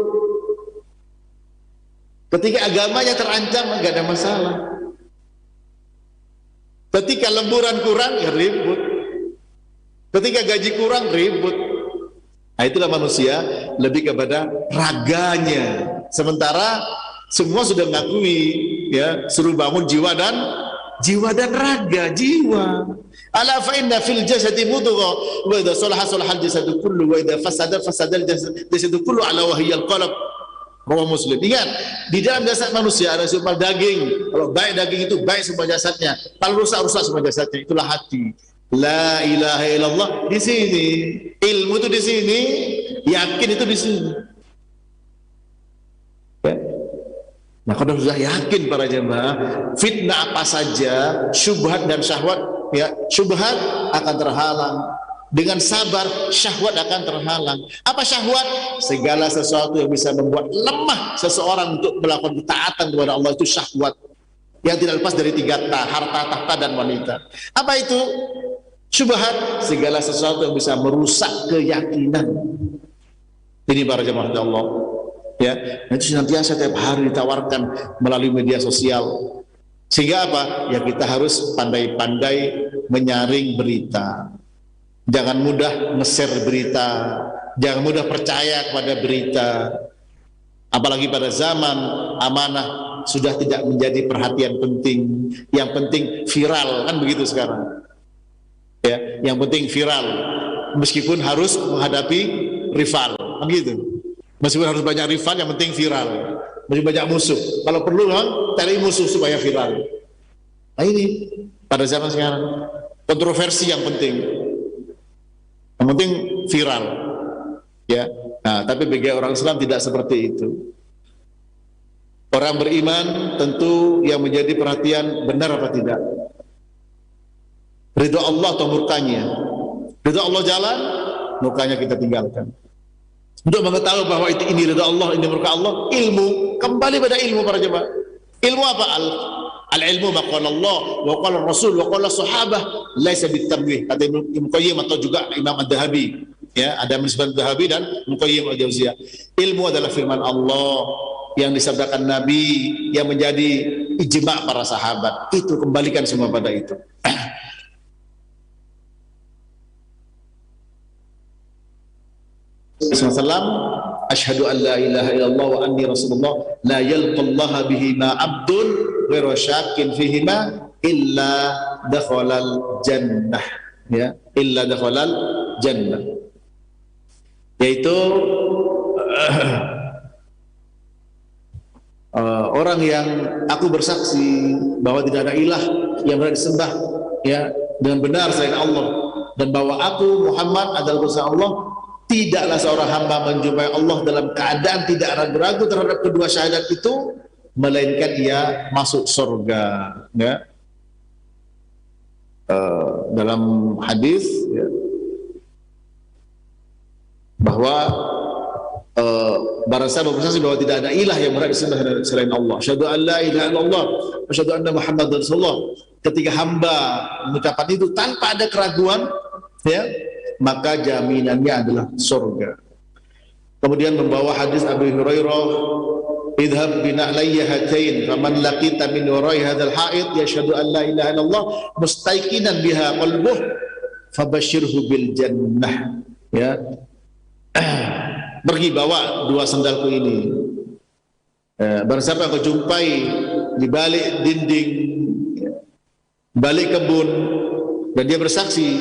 Ketika agamanya terancam, nggak ada masalah. Ketika lemburan kurang, ya ribut. Ketika gaji kurang, ribut. Nah, itulah manusia lebih kepada raganya. Sementara semua sudah mengakui, ya, suruh bangun jiwa dan raga, jiwa. Ala fa inna fil jasadi mudghah wa idza salaha salaha al jasadu kullu wa idza fasada al jasadu kullu ala wa hiya al qalb. Rawi Muslim. Ingat, di dalam jasad manusia ada seumpama daging. Kalau baik daging itu baik semua jasadnya. Kalau rusak semua jasadnya. Itulah hati. La ilaha illallah di sini. Ilmu itu di sini, yakin itu di sini. Ya. Nah, kalau sudah yakin para jemaah, fitnah apa saja, syubhat dan syahwat, ya, syubhat akan terhalang. Dengan sabar, syahwat akan terhalang. Apa syahwat? Segala sesuatu yang bisa membuat lemah seseorang untuk melakukan ketaatan kepada Allah, itu syahwat. Yang tidak lepas dari 3 ta, harta, tahta, dan wanita. Apa itu? Syubhat, segala sesuatu yang bisa merusak keyakinan. Ini para jemaah Allah. Ya, itu senantiasa setiap hari ditawarkan melalui media sosial. Sehingga apa? Ya kita harus pandai-pandai menyaring berita. Jangan mudah nge-share berita, jangan mudah percaya kepada berita. Apalagi pada zaman amanah sudah tidak menjadi perhatian penting. Yang penting viral, kan begitu sekarang. Ya, yang penting viral, meskipun harus menghadapi rival, kan gitu. Meskipun harus banyak rival, yang penting viral. Meskipun banyak musuh, kalau perlu cari musuh supaya viral. Nah ini pada zaman sekarang kontroversi yang penting. Yang penting viral, ya. Nah, tapi bagi orang Islam tidak seperti itu. Orang beriman tentu yang menjadi perhatian benar apa tidak. Ridho Allah atau murkanya. Ridho Allah jalan, murkanya kita tinggalkan. Untuk mengetahui bahwa ini ridho Allah, ini murka Allah, ilmu, kembali pada ilmu para jemaah. Ilmu apa? Al-ilmu maqala Allah wa qala Rasul wa qala sahabah laisa bitamwih, kata Ibnu Qayyim atau juga Imam Ad-Dhahabi, ya, ada Ibnu Dhahabi dan Ibnu Qayyim Al-Jauziyah. Ilmu adalah firman Allah yang disabdakan Nabi, yang menjadi ijma' para sahabat. Itu kembalikan semua pada itu. Sallallahu asyhadu an la ilaha illallah wa anni rasulullah la yalqallaha bihi ma abdun ghairu syakin fihi ma illa dakhalal jannah, ya, illa dakhalal jannah, yaitu orang yang aku bersaksi bahwa tidak ada ilah yang berhak disembah, ya, dengan benar selain Allah, dan bahwa aku Muhammad adalah utusan Allah. Tidaklah seorang hamba menjumpai Allah dalam keadaan tidak ragu-ragu terhadap kedua syahadat itu, melainkan ia masuk surga. Ya. Dalam hadis, ya, bahwa barang siapa bersaksi bahwa tidak ada ilah yang berhak disembah selain Allah, asyhadu an la ilaha illallah wa asyhadu anna Muhammadar Rasulullah. Ketika hamba mengucapkan itu tanpa ada keraguan, ya, maka jaminannya adalah surga. Kemudian membawa hadis Abu Hurairah, idhab bina'layya hatain faman laqita min warai hadzal ha'id yashhadu an la ilaha illallah mustaiqinan biha qalbuh fabashshirhu bil jannah, ya. Pergi bawa 2 sandalku ini. Barang siapa yang kau jumpai di balik dinding, balik kebun, dan dia bersaksi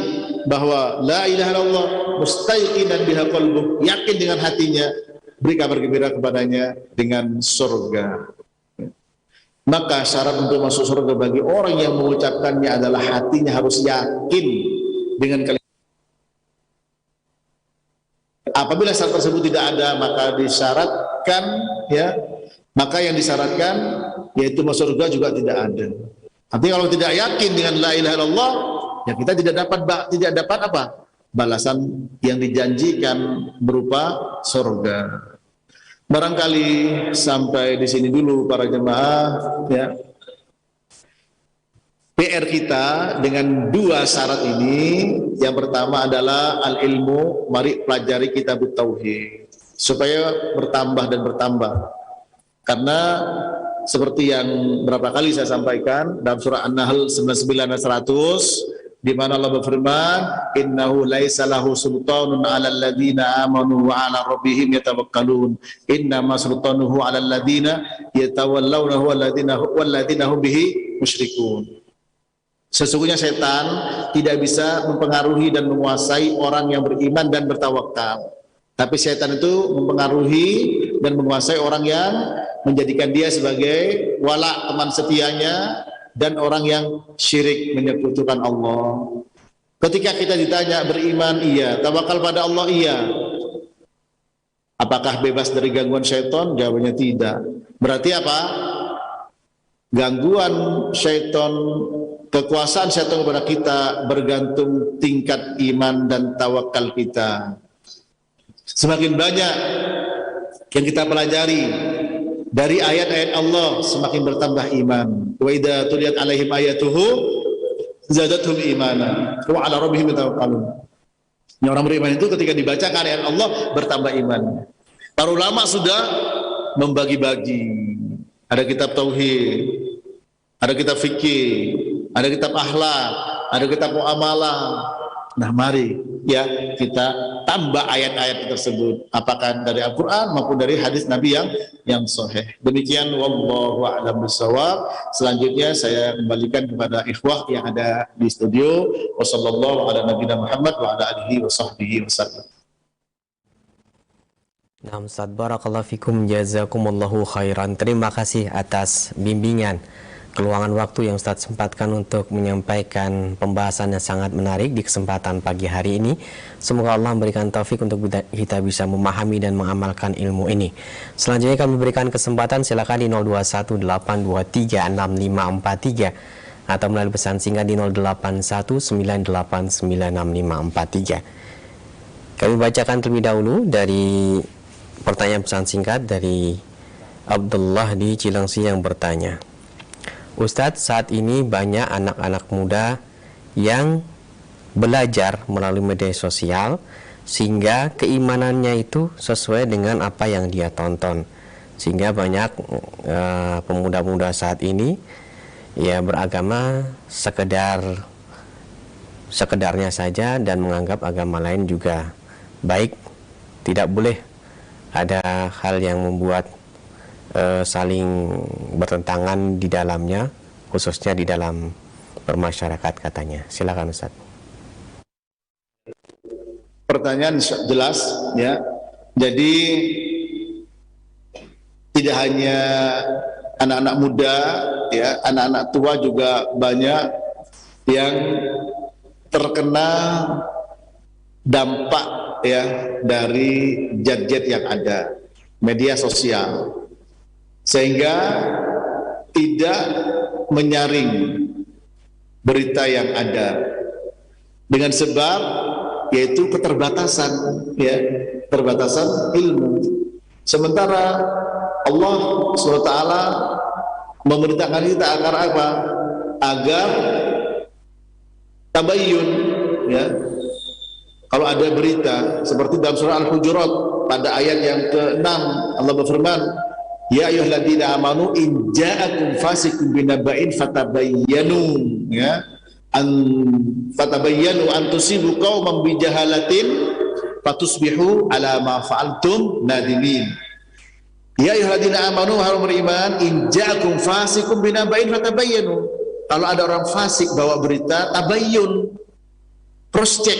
bahwa la ilaha illallah mustaiqinan biha qalbuh, yakin dengan hatinya, beri kabar gembira kepadanya dengan surga. Maka syarat untuk masuk surga bagi orang yang mengucapkannya adalah hatinya harus yakin dengan kalimat. Apabila syarat tersebut tidak ada, maka disyaratkan, ya, maka yang disyaratkan yaitu masuk surga juga tidak ada. Tapi kalau tidak yakin dengan la ilaha illallah, ya kita tidak dapat apa? Balasan yang dijanjikan berupa surga. Barangkali sampai di sini dulu para jemaah, ya. PR kita dengan dua syarat ini, yang pertama adalah al-ilmu, mari pelajari kitab tauhid supaya bertambah dan bertambah. Karena seperti yang berapa kali saya sampaikan dalam surah An-Nahl 99 dan 100, di mana Allah berfirman, innahu laisa lahu sultanun 'alal ladzina amanu wa 'ala rabbihim yatawakkalun, innama sultanuhu 'alal ladzina yatawallawnahu walladzina hum bihi musyrikun. Sesungguhnya setan tidak bisa mempengaruhi dan menguasai orang yang beriman dan bertawakal. Tapi setan itu mempengaruhi dan menguasai orang yang menjadikan dia sebagai wala, teman setianya, dan orang yang syirik menyekutukan Allah. Ketika kita ditanya beriman iya, tawakal pada Allah iya, apakah bebas dari gangguan syaitan? Jawabannya tidak. Berarti apa? Gangguan syaitan, kekuasaan syaitan kepada kita bergantung tingkat iman dan tawakal kita. Semakin banyak yang kita pelajari dari ayat-ayat Allah, semakin bertambah iman. Wa idza tuliyat alaihim ayatuhu zadatuhum imana wa ala rabbihim yatawakkalun. Yang orang beriman itu ketika dibacakan ayat Allah bertambah iman. Para ulama sudah membagi-bagi. Ada kitab tauhid, ada kitab fikih, ada kitab akhlak, ada kitab muamalah. Nah, mari ya kita tambah ayat-ayat tersebut, apakah dari Al-Qur'an maupun dari hadis Nabi yang sahih. Demikian wallahu a'lam bishawab. Selanjutnya saya kembalikan kepada ikhwah yang ada di studio. Wassallallahu ala nabiyina Muhammad wa ala alihi wa sahbihi wasallam. Nah, Ustaz, barakallahu fikum, jazakumullahu khairan. Terima kasih atas bimbingan, keluangan waktu yang Ustaz sempatkan untuk menyampaikan pembahasan yang sangat menarik di kesempatan pagi hari ini. Semoga Allah memberikan taufik untuk kita bisa memahami dan mengamalkan ilmu ini. Selanjutnya kami berikan kesempatan, silakan di 0218236543 atau melalui pesan singkat di 0819896543. Kami bacakan terlebih dahulu dari pertanyaan pesan singkat dari Abdullah di Cilengsi yang bertanya, Ustadz, saat ini banyak anak-anak muda yang belajar melalui media sosial sehingga keimanannya itu sesuai dengan apa yang dia tonton, sehingga banyak pemuda-pemuda saat ini ya beragama sekedarnya saja dan menganggap agama lain juga baik. Tidak boleh ada hal yang membuat saling bertentangan di dalamnya, khususnya di dalam bermasyarakat katanya. Silakan Ustaz. Pertanyaan jelas ya. Jadi tidak hanya anak-anak muda ya, anak-anak tua juga banyak yang terkena dampak ya dari gadget yang ada, media sosial, sehingga tidak menyaring berita yang ada dengan sebab yaitu keterbatasan ya, keterbatasan ilmu. Sementara Allah SWT memerintahkan kita agar apa? Agar tabayyun ya. Kalau ada berita seperti dalam surah Al-Hujurat pada ayat yang ke-6 Allah berfirman, ya ayyuhalladzina amanu in ja'akum fasiqun binaba'in fatabayyanu ya fatabayyanu an tusibu qauman bijahalatin fatusbihu ala ma fa'altum nadimin. Ya ayyuhalladzina amanu, harus beriman, in ja'akum fasiqun binaba'in fatabayyanu. Kalau ada orang fasik bawa berita, tabayyun, cross check,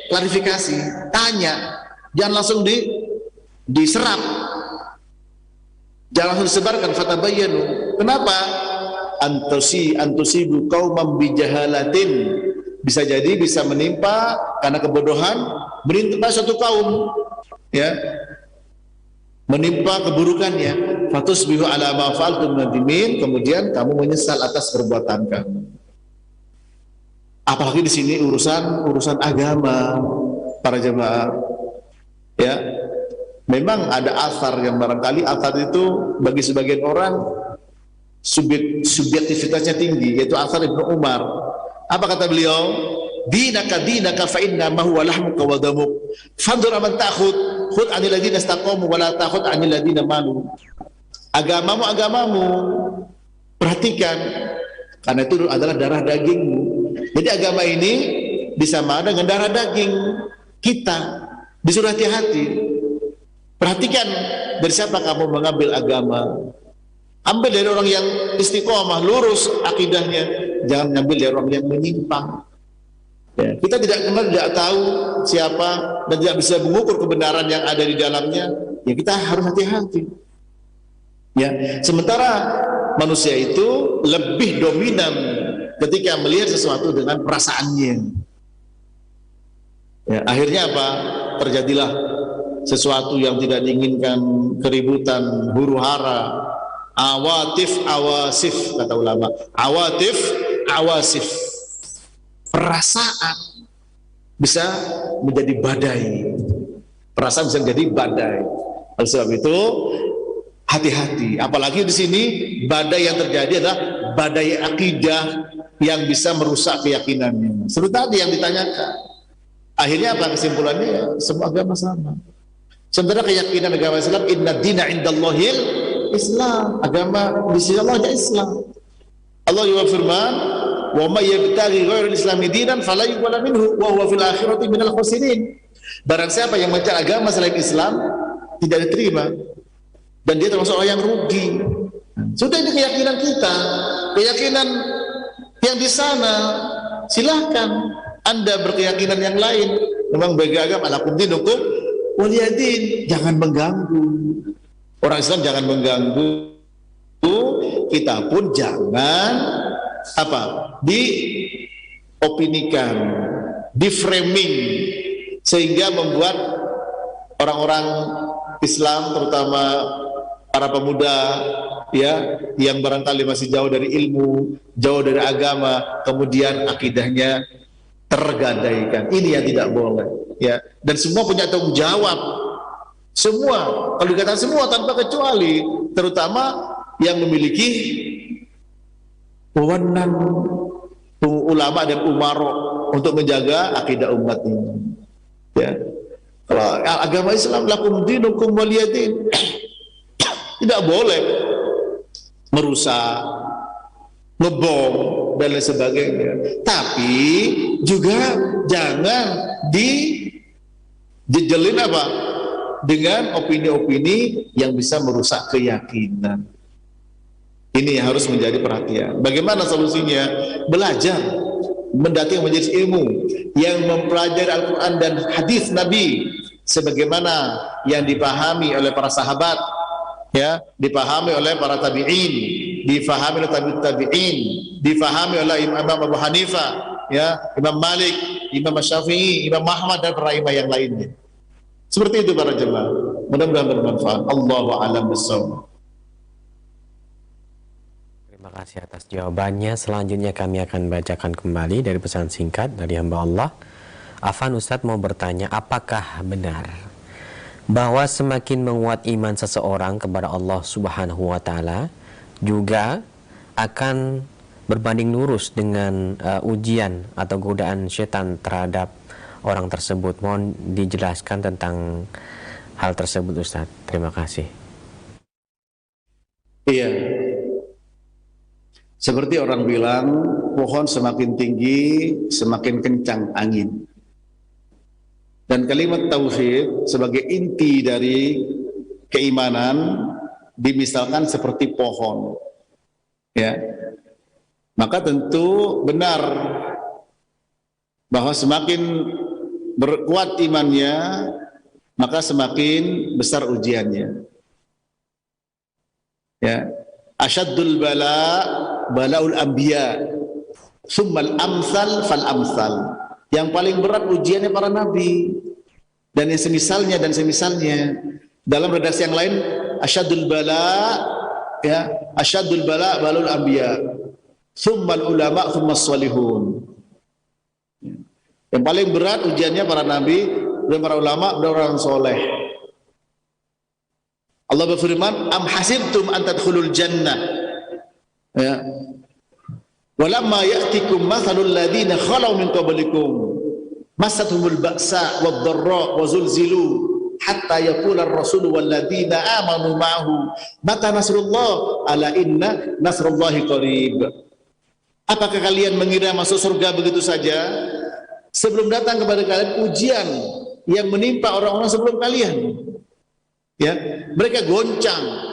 klarifikasi, tanya, jangan langsung diserap. Jangan langsung disebarkan, fatabayyanu. Kenapa? Antusibu qauman bijahalatin. Bisa jadi bisa menimpa karena kebodohan, menimpa suatu kaum, ya, menimpa keburukannya. Fatusbihu ala ma fa'altum nadimin, kemudian kamu menyesal atas perbuatan kamu. Apalagi di sini urusan agama, para jemaah, ya. Memang ada athar yang barangkali athar itu bagi sebagian orang subjektivitasnya tinggi, yaitu athar Ibnu Umar. Apa kata beliau? Dinaka fa inna ma huwa lahmuka wa damuk. Fandur man ta'khud, khud 'anil ladina istaqamu wa la ta'khud 'anil ladina malu. Agamamu, perhatikan, karena itu adalah darah dagingmu. Jadi agama ini disamakan dengan darah daging kita. Disuruh hati-hati. Perhatikan dari siapa kamu mengambil agama. Ambil dari orang yang istiqomah, lurus akidahnya. Jangan mengambil dari orang yang menyimpang. Ya, kita tidak tahu siapa dan tidak bisa mengukur kebenaran yang ada di dalamnya. Ya, kita harus hati-hati. Ya, sementara manusia itu lebih dominan ketika melihat sesuatu dengan perasaannya. Ya, akhirnya apa? Terjadilah sesuatu yang tidak diinginkan, keributan, huru-hara, awasif, kata ulama. Awasif, perasaan bisa menjadi badai. Perasaan bisa menjadi badai. Oleh sebab itu hati-hati. Apalagi di sini badai yang terjadi adalah badai akidah yang bisa merusak keyakinannya. Seperti tadi yang ditanyakan. Akhirnya apa kesimpulannya? Ya, semua agama sama. Sementara keyakinan agama Islam, inna dina indallahil Islam. Agama di sisi Allah adalah Islam. Allah juga firman, wa may yabtaghi ghairal islami dinan fala yuqbal minhu wa huwa fil akhirati minal khasirin. Barang siapa yang mencari agama selain Islam tidak diterima dan dia termasuk orang yang rugi. Sudah, ini keyakinan kita, keyakinan yang di sana. Silahkan Anda berkeyakinan yang lain. Memang bagi agama lakum dinukum waliyadin, jangan mengganggu. Orang Islam jangan mengganggu. Kita pun jangan diopinikan, diframing, sehingga membuat orang-orang Islam, terutama para pemuda, ya, yang barangkali masih jauh dari ilmu, jauh dari agama, kemudian akidahnya tergadaikan. Ini yang tidak boleh, ya. Dan semua punya tanggung jawab. Semua, kalau dikatakan semua tanpa kecuali, terutama yang memiliki wewenang, ulama dan umaro untuk menjaga akidah umat ini. Ya. Kalau agama Islam lakum dinukum waliyadin, tidak boleh merusak, ngebom dan lain sebagainya. Tapi juga jangan dijejelin dengan opini-opini yang bisa merusak keyakinan. Ini yang harus menjadi perhatian. Bagaimana solusinya? Belajar, mendatangi majelis ilmu yang mempelajari Al-Quran dan hadis Nabi sebagaimana yang dipahami oleh para sahabat, ya, dipahami oleh para tabi'in, difahami oleh tabi'in, difahami oleh Imam Abu Hanifah, ya, Imam Malik, Imam Syafi'i, Imam Ahmad dan para imam yang lainnya. Seperti itu para jemaah. Mudah-mudahan bermanfaat. Allahu a'lam bishawab. Terima kasih atas jawabannya. Selanjutnya kami akan bacakan kembali dari pesan singkat dari hamba Allah. Afan, Ustadz mau bertanya, apakah benar bahwa semakin menguat iman seseorang kepada Allah Subhanahu wa Ta'ala juga akan berbanding lurus dengan ujian atau godaan setan terhadap orang tersebut? Mohon dijelaskan tentang hal tersebut, Ustadz. Terima kasih. Iya. Seperti orang bilang, pohon semakin tinggi, semakin kencang angin. Dan kalimat tauhid sebagai inti dari keimanan dimisalkan seperti pohon. Ya. Maka tentu benar bahwa semakin berkuat imannya, maka semakin besar ujiannya. Ya, asyaddul bala balaul anbiya, tsummal amsal fal amsal. Yang paling berat ujiannya para nabi dan yang semisalnya dan semisalnya. Dalam redaksi yang lain, asyaddul bala, ya, asyaddul bala balaul anbiya, tsummal ulama, tsummas shalihun. Yang paling berat ujiannya para nabi dan para ulama dan orang soleh. Allah berfirman, am hasibtum an tadkhulul jannah, ya, walamma ya'tikum mathalul ladzina khalau min qablikum massatuhumul ba'sa wad-dharra wa zulzilu hatta yaqula ar-rasulu wal ladzina amanu ma'ahu mata nasrullah ala inna nasrullahi qarib. Apakah kalian mengira masuk surga begitu saja sebelum datang kepada kalian ujian yang menimpa orang-orang sebelum kalian? Ya, mereka goncang,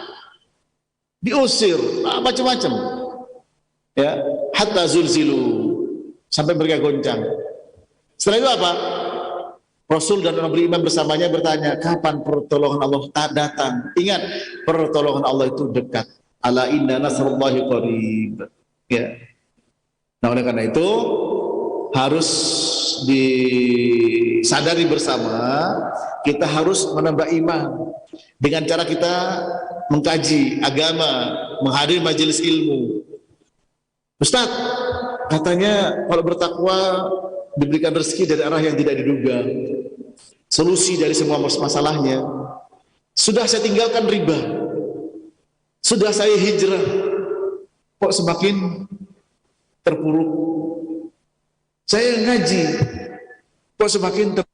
diusir, macam-macam. Ya, hatta zulzilu, sampai mereka goncang. Setelah itu apa? Rasul dan orang beriman bersamanya bertanya, kapan pertolongan Allah datang? Ingat, pertolongan Allah itu dekat. Ala inna nasrullahi qarib. Ya. Nah, oleh karena itu harus disadari bersama, kita harus menambah iman dengan cara kita mengkaji agama, menghadiri majelis ilmu. Ustaz, katanya kalau bertakwa diberikan rezeki dari arah yang tidak diduga, solusi dari semua masalahnya. Sudah saya tinggalkan riba, sudah saya hijrah, kok semakin terpuruk. Saya ngaji, kok semakin terpuruk.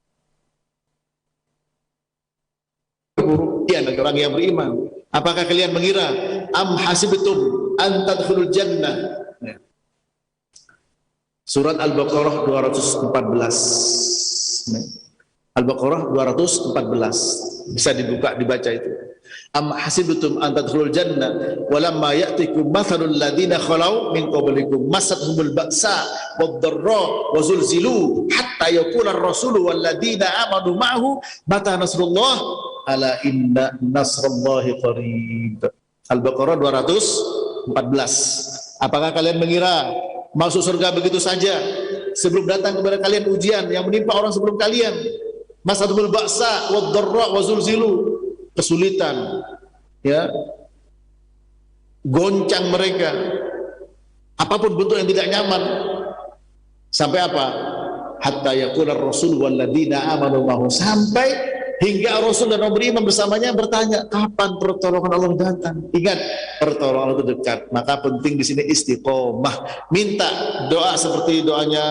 Dia adalah orang yang beriman. Apakah kalian mengira am hasibtum an tadkhulul jannah? Surat Al-Baqarah 214. Al-Baqarah 214. Bisa dibaca itu. Am hasibtum an tadkhulul jannah walamma ya'tikum mathalul ladzina khalau min qablikum massathumul ba'sa wad-dharra wa zulzilu hatta yaqula ar-rasulu wal ladzina amanu ma'ahu mata nasrullah ala inna nasrullahi qarib. Al-Baqarah 214. Apakah kalian mengira masuk surga begitu saja sebelum datang kepada kalian ujian yang menimpa orang sebelum kalian? Masadul ba'sa wad-dharra wa zulzilu, kesulitan, ya, goncang mereka, apapun bentuk yang tidak nyaman, sampai apa? Hatta yaqula ar-rasul wal ladzina amanu ma'ahu, sampai hingga Rasul dan orang beriman bersamanya bertanya, kapan pertolongan Allah datang? Ingat, pertolongan Allah itu dekat. Maka penting di sini istiqomah. Minta doa seperti doanya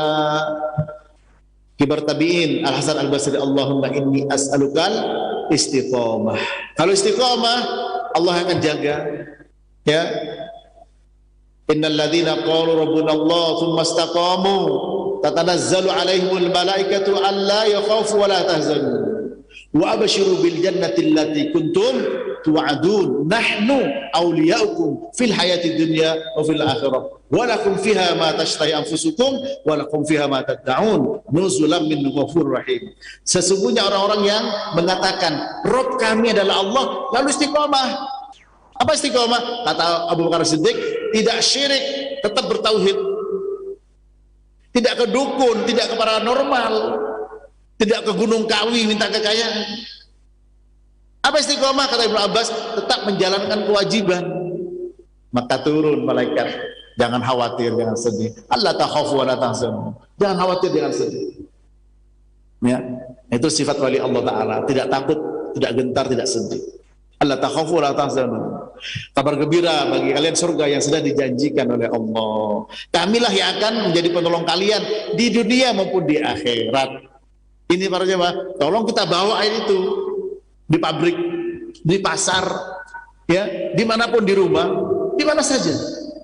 kibar tabi'in Al-Hasan Al-Basri, Allahumma inni as'alukal istiqomah. Kalau istiqomah, Allah akan jaga. Ya, innal ladzina qalu rabbuna Allah tsumma istaqamu tatanazzalu alaihimul malaikatu alla yakhafu wa la tahzanu wa abshiru bil jannati allati kuntum tu'adun nahnu awliyaukum fil hayati dunya wa fil akhirah wa lakum fiha ma tashtahi anfusukum wa lakum fiha ma tad'un nuzulan min ghafurur rahim. Sesungguhnya orang-orang yang mengatakan Rabb kami adalah Allah lalu istiqomah. Apa istiqomah? Kata Abu Bakar Siddiq, tidak syirik, tetap bertauhid, tidak ke dukun, tidak ke paranormal, tidak ke Gunung Kawi minta kekayaan. Apa istiqomah? Kata Ibnu Abbas, tetap menjalankan kewajiban. Maka turun malaikat, jangan khawatir, jangan sedih. Allah takhafu wa la tahzanu. Jangan khawatir, jangan sedih. Ya, itu sifat wali Allah Ta'ala, tidak takut, tidak gentar, tidak sedih. Allah takhafu wa la tahzanu. Kabar gembira bagi kalian surga yang sudah dijanjikan oleh Allah. Kamilah yang akan menjadi penolong kalian di dunia maupun di akhirat. Ini para jemaah, tolong kita bawa air itu di pabrik, di pasar, ya, dimanapun, di rumah, di mana saja.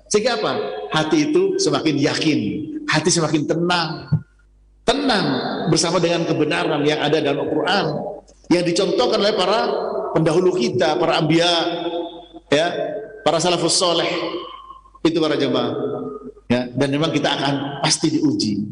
Sehingga apa? Hati itu semakin yakin, hati semakin tenang, tenang bersama dengan kebenaran yang ada dalam Al-Quran, yang dicontohkan oleh para pendahulu kita, para anbiya, ya, para salafus soleh. Itu para jemaah, ya. Dan memang kita akan pasti diuji,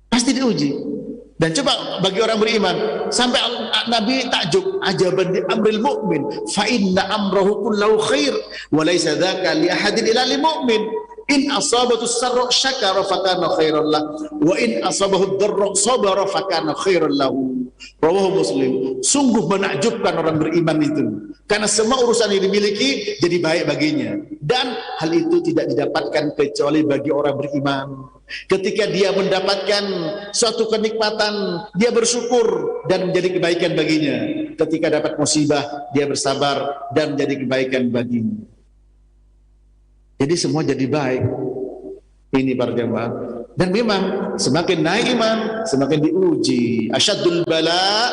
pasti diuji. Dan coba bagi orang beriman, sampai Nabi takjub, ajaban di amril mu'min, fa inna amrahu kullahu khair, wa laysa dzaka li ahadin illa lil mu'min. In asabatu sarra syakara fakana khairan lah, wa in asabahu dharra sabara fakana khairan lahu. Rawahu Muslim. Sungguh menakjubkan orang beriman itu, karena semua urusan yang dimiliki jadi baik baginya, dan hal itu tidak didapatkan kecuali bagi orang beriman. Ketika dia mendapatkan suatu kenikmatan, dia bersyukur dan menjadi kebaikan baginya. Ketika dapat musibah, dia bersabar dan menjadi kebaikan baginya. Jadi semua jadi baik. Ini para jemaah. Dan memang semakin naik iman, semakin diuji. Asyaddul bala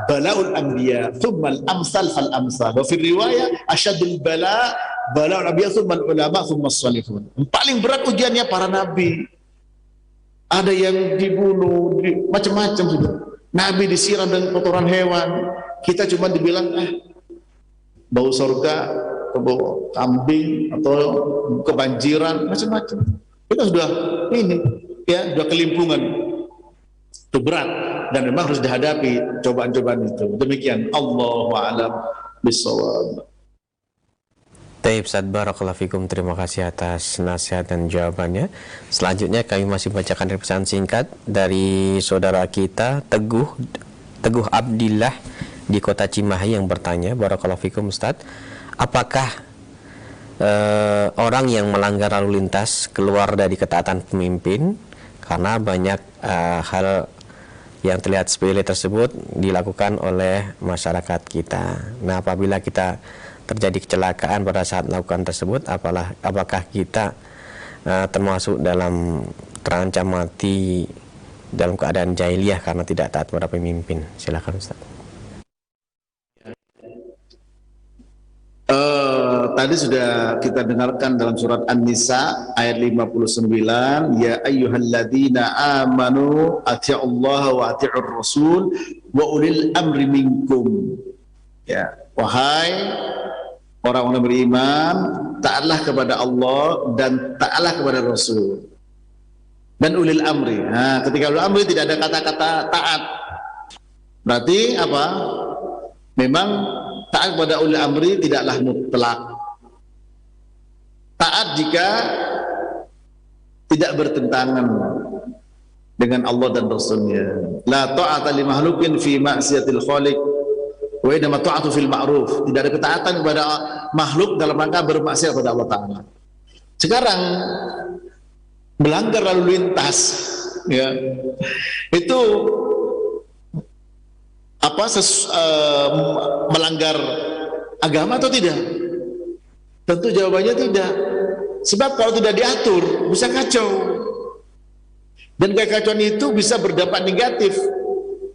balaul anbiya, thummal amsal fal amsal. Wa fi riwayah asyaddul bala balaul anbiya, thummal ulama, thummas salihun. Paling berat ujiannya para nabi. Ada yang dibunuh, macam-macam sudah. Nabi disiram dengan kotoran hewan. Kita cuma dibilang bau surga, atau kambing, atau kebanjiran, macam-macam. Kita sudah ini, ya, sudah kelimpungan. Itu berat dan memang harus dihadapi cobaan-cobaan itu. Demikian. Allahu a'lam bishawab. Taib Ustaz, barakallahu fikum, terima kasih atas nasihat dan jawabannya. Selanjutnya kami masih bacakan pesan singkat dari saudara kita Teguh Abdillah di Kota Cimahi yang bertanya, barakallahu fikum Ustaz, apakah orang yang melanggar lalu lintas keluar dari ketaatan pemimpin karena banyak hal yang terlihat sepele tersebut dilakukan oleh masyarakat kita. Nah, apabila kita terjadi kecelakaan pada saat melakukan tersebut, apakah kita termasuk dalam terancam mati dalam keadaan jahiliyah karena tidak taat pada pemimpin? Silakan Ustaz. Tadi sudah kita dengarkan dalam surat An-Nisa ayat 59, ya ayyuhalladzina amanu ati'ullaha wa ati'ur rasul wa ulil amri minkum. Ya, wahai orang-orang beriman, taatlah kepada Allah dan taatlah kepada Rasul dan ulil amri. Nah, ketika ulil amri tidak ada kata-kata taat, berarti apa? Memang taat kepada ulil amri tidaklah mutlak. Taat jika tidak bertentangan dengan Allah dan Rasulnya. La ta'ata li makhluqin fi ma'siyatil khaliq wa inna ta'atu fil ma'ruf. Tidak ada ketaatan kepada makhluk dalam rangka bermaksiat kepada Allah Ta'ala. Sekarang melanggar lalu lintas, ya, itu apa melanggar agama atau tidak? Tentu jawabannya tidak. Sebab kalau tidak diatur bisa kacau, dan kekacauan itu bisa berdampak negatif,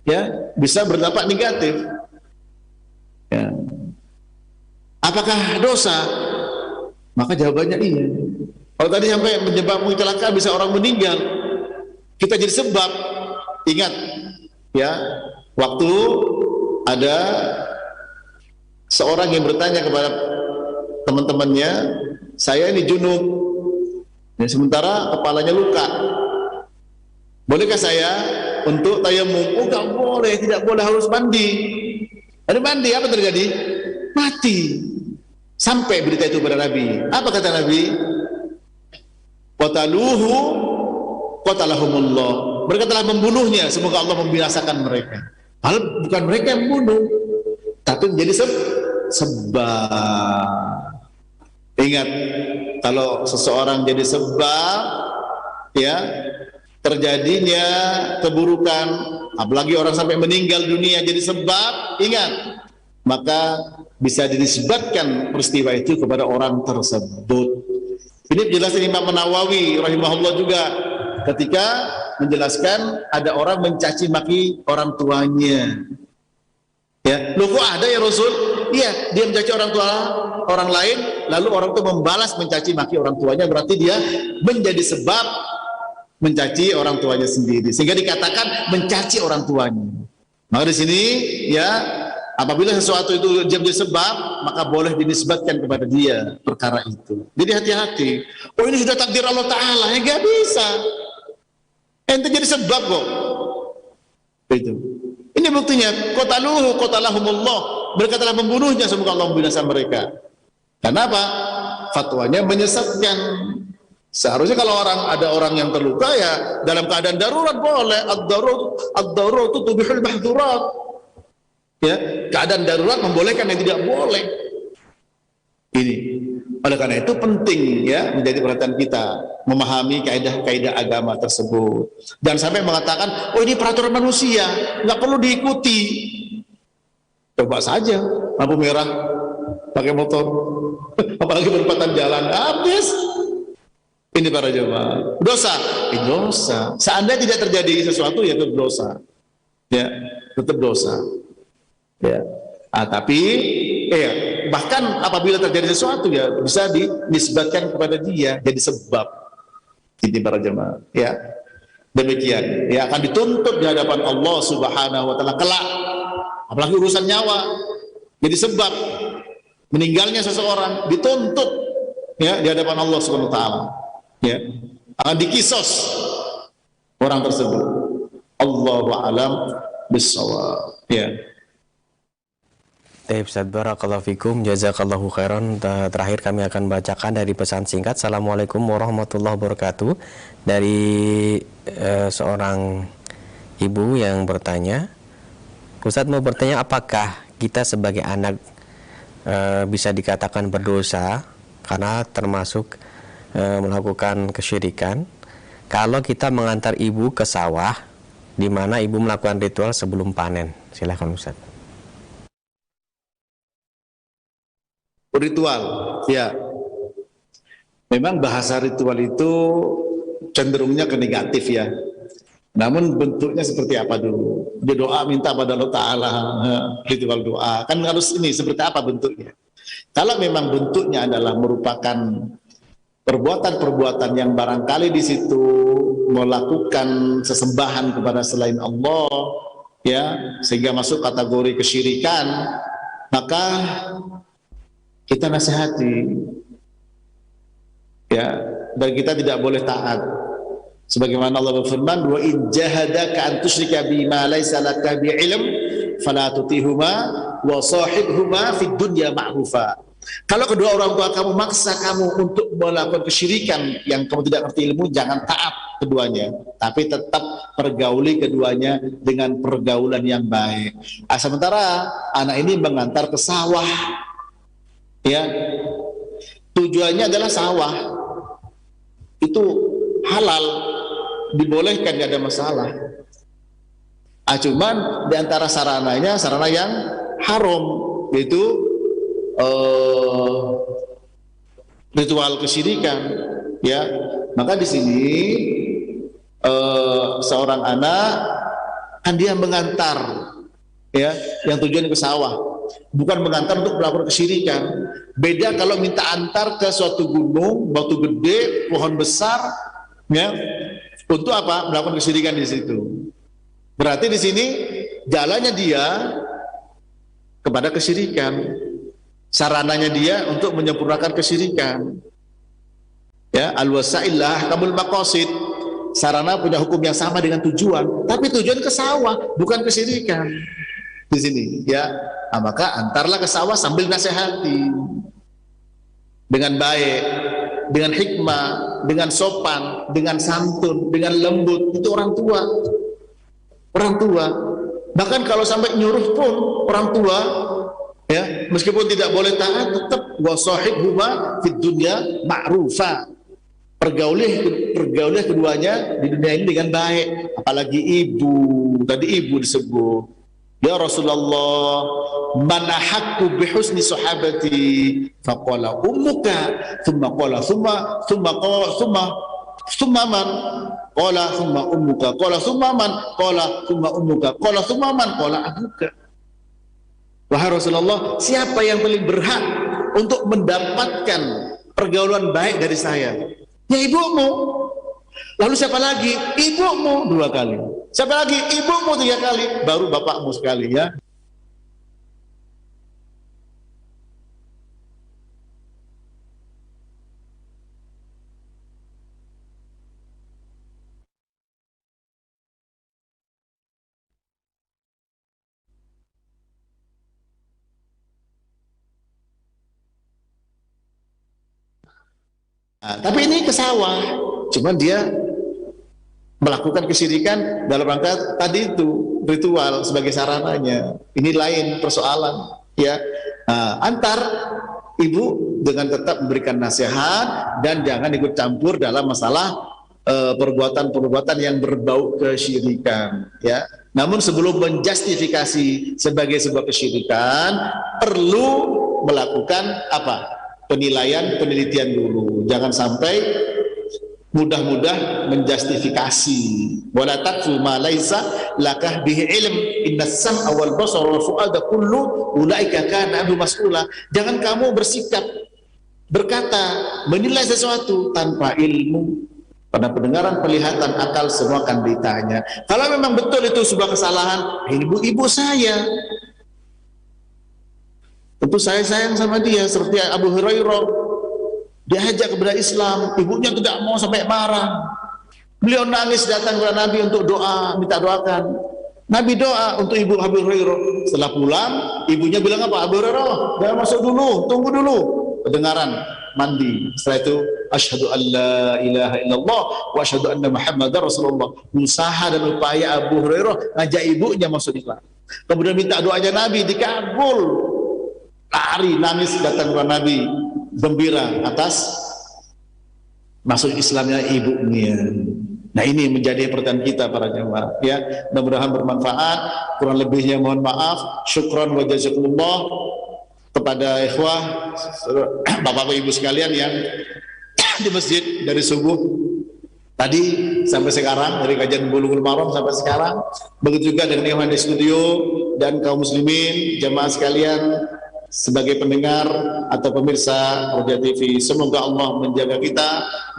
ya, bisa berdampak negatif. Ya. Apakah dosa? Maka jawabannya iya. Kalau tadi sampai menyebabkan kecelakaan bisa orang meninggal, kita jadi sebab. Ingat, ya, waktu ada seorang yang bertanya kepada teman-temannya, saya ini junub, ya, sementara kepalanya luka, bolehkah saya untuk tayamum? Oh, nggak boleh, tidak boleh, harus mandi. Ada mandi, apa terjadi? Mati. Sampai berita itu kepada Nabi. Apa kata Nabi? Qataluhu qatalahumullah. Mereka telah membunuhnya, semoga Allah membinasakan mereka. Hal bukan mereka yang membunuh, tapi menjadi sebab. Ingat, kalau seseorang jadi sebab, ya, terjadinya keburukan, apalagi orang sampai meninggal dunia jadi sebab, ingat, maka bisa dinisbatkan peristiwa itu kepada orang tersebut. Ini penjelasan Imam Nawawi rahimahullah juga ketika menjelaskan ada orang mencaci maki orang tuanya. Ya, loh kok ada ya Rasul? Iya, dia mencaci orang tua orang lain, lalu orang itu membalas mencaci maki orang tuanya, berarti dia menjadi sebab mencaci orang tuanya sendiri, sehingga dikatakan mencaci orang tuanya. Maka di sini, ya, apabila sesuatu itu dia menjadi sebab, maka boleh dinisbatkan kepada dia perkara itu. Jadi hati-hati. Oh, ini sudah takdir Allah Ta'ala, ya gak bisa. Ente jadi sebab kok. Itu. Ini buktinya, qatalahumullah. Mereka telah membunuhnya, semoga Allah membinasakan mereka. Kenapa? Fatwanya menyesatkan. Seharusnya kalau ada orang yang terluka, ya dalam keadaan darurat boleh. Ad-darurat itu tubihul mahdzurat. Ya, keadaan darurat membolehkan yang tidak boleh. Ini. Oleh karena itu penting ya menjadi perhatian kita memahami kaidah-kaidah agama tersebut. Dan sampai mengatakan, oh ini peraturan manusia, nggak perlu diikuti. Coba saja lampu merah pakai motor, apalagi berpatan jalan, habis. Ini para jemaah, dosa, dosa. Seandainya tidak terjadi sesuatu, ya tetap dosa, ya tetap dosa. Ya, tapi bahkan apabila terjadi sesuatu, ya bisa dinisbatkan kepada dia jadi sebab. Ini para jemaah, ya demikian. Ya akan dituntut di hadapan Allah Subhanahu Wa Taala kelak, apalagi urusan nyawa, jadi sebab meninggalnya seseorang dituntut ya di hadapan Allah Subhanahu Wa Taala. Ya, akan dikisos orang tersebut. Allahu a'lam bissawab. Ya. Ustaz, barakallahu fikum, jazakallahu khairan. Terakhir kami akan bacakan dari pesan singkat. Assalamualaikum warahmatullahi wabarakatuh. Dari seorang ibu yang bertanya, Ustaz mau bertanya, apakah kita sebagai anak bisa dikatakan berdosa karena termasuk melakukan kesyirikan kalau kita mengantar ibu ke sawah di mana ibu melakukan ritual sebelum panen? Silakan Ustaz. Ritual, ya. Memang bahasa ritual itu cenderungnya ke negatif ya. Namun bentuknya seperti apa dulu? Dia doa minta pada Allah Ta'ala, ritual doa. Kan harus ini seperti apa bentuknya? Kalau memang bentuknya adalah merupakan perbuatan-perbuatan yang barangkali di situ melakukan sesembahan kepada selain Allah, ya, sehingga masuk kategori kesyirikan, maka kita nasihati, ya, dan kita tidak boleh taat. Sebagaimana Allah berfirman, wa in jahadaka an tusyrika bima laysa laka bi ilm fala tutihuma wa sahibhuma fid dunya ma'rufa. Kalau kedua orang tua kamu maksa kamu untuk melakukan kesyirikan yang kamu tidak ngerti ilmu, jangan taat keduanya, tapi tetap pergauli keduanya dengan pergaulan yang baik. Sementara anak ini mengantar ke sawah, ya, tujuannya adalah sawah, itu halal, dibolehkan, tidak ada masalah. Cuman diantara sarananya sarana yang haram, yaitu ritual kesyirikan, ya. Maka di sini seorang anak kan dia mengantar, ya, yang tujuan ke sawah, bukan mengantar untuk melakukan kesyirikan. Beda kalau minta antar ke suatu gunung, batu gede, pohon besar, ya, untuk apa? Melakukan kesyirikan di situ. Berarti di sini jalannya dia kepada kesyirikan. Sarananya dia untuk menyempurnakan kesyirikan. Ya, al-wasaillah kamul maqasid. Sarana punya hukum yang sama dengan tujuan, tapi tujuan ke sawah, bukan kesyirikan. Di sini, ya. Maka antarlah ke sawah sambil nasihati dengan baik, dengan hikmah, dengan sopan, dengan santun, dengan lembut. Itu orang tua. Orang tua. Bahkan kalau sampai nyuruh pun orang tua, ya, meskipun tidak boleh taat, tetap wasahibhuma fid dunya ma'rufa. Pergaulah keduanya di dunia ini dengan baik. Apalagi ibu, tadi ibu disebut. Ya Rasulullah, man ahaqqu bihusni sahabati faqala ummuka thumma qala thumma man qala thumma ummuka qala thumma man qala thumma ummuka qala thumma man qala abuka. Wahai Rasulullah, siapa yang paling berhak untuk mendapatkan pergaulan baik dari saya? Ya ibumu. Lalu siapa lagi? Ibumu 2 kali. Siapa lagi? Ibumu 3 kali. Baru bapakmu sekali, ya. Nah, tapi ini ke sawah, cuman dia melakukan kesyirikan dalam rangka tadi itu ritual sebagai sarananya. Ini lain persoalan, ya. Nah, antar ibu dengan tetap memberikan nasihat dan jangan ikut campur dalam masalah perbuatan-perbuatan yang berbau kesyirikan, ya. Namun sebelum menjustifikasi sebagai sebuah kesyirikan, perlu melakukan apa? Penilaian, penelitian dulu. Jangan sampai mudah-mudah menjustifikasi. Wala taqfu ma laisa lakah bihi ilm, innas sam'a wal basara wal fu'ada kullu ulaika kana anhu mas'ula. Jangan kamu bersikap, berkata, menilai sesuatu tanpa ilmu. Pada pendengaran, penglihatan, akal semua akan ditanya. Kalau memang betul itu sebuah kesalahan, ibu saya, tentu saya sayang sama dia. Seperti Abu Hurairah, diajak kepada Islam, ibunya tidak mau sampai marah. Beliau nangis datang kepada Nabi untuk doa, minta doakan. Nabi doa untuk ibu Abu Hurairah. Setelah pulang, ibunya bilang apa? Abu Hurairah, jangan masuk dulu, tunggu dulu. Kedengaran, mandi. Setelah itu, asyhadu an la ilaha illallah wa asyhadu anna Muhammadar Rasulullah. Usaha dan upaya Abu Hurairah ngajak ibunya masuk Islam. Kemudian minta doanya Nabi dikabul. Lari nangis datang kepada Nabi, gembira atas masuk Islamnya ibunya. Nah, ini menjadi perhatian kita para jemaah, ya. Mudah-mudahan bermanfaat. Kurang lebihnya mohon maaf. Syukran wa jazakumullah kepada ikhwah Bapak Ibu sekalian yang di masjid dari subuh tadi sampai sekarang, dari kajian Bulughul Maram sampai sekarang. Begitu juga dengan yang di studio dan kaum muslimin, jemaah sekalian sebagai pendengar atau pemirsa Roja TV. Semoga Allah menjaga kita,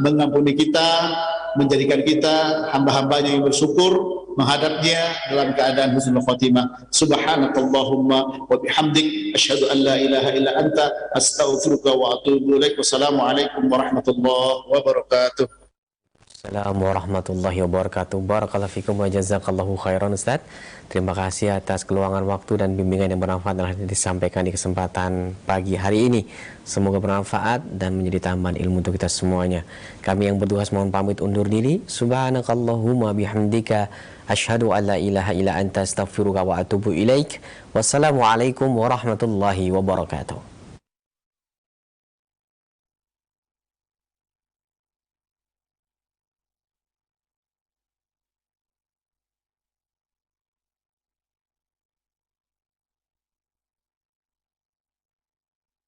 mengampuni kita, menjadikan kita hamba-hambanya yang bersyukur menghadapnya dalam keadaan husnul khotimah. Subhanakallahumma wa bihamdik asyhadu an la ilaha illa anta astaghfiruka wa atubu ilaik. Wassalamualaikum warahmatullahi wabarakatuh. Assalamualaikum warahmatullahi wabarakatuh. Barakallahu fikum wa jazakallahu khairan Ustaz. Terima kasih atas keluangan waktu dan bimbingan yang bermanfaat yang disampaikan di kesempatan pagi hari ini. Semoga bermanfaat dan menjadi tambahan ilmu untuk kita semuanya. Kami yang bertugas mohon pamit undur diri. Subhanakallahumma bihamdika asyhadu an la ilaha illa anta astaghfiruka wa atubu ilaik. Wassalamualaikum warahmatullahi wabarakatuh.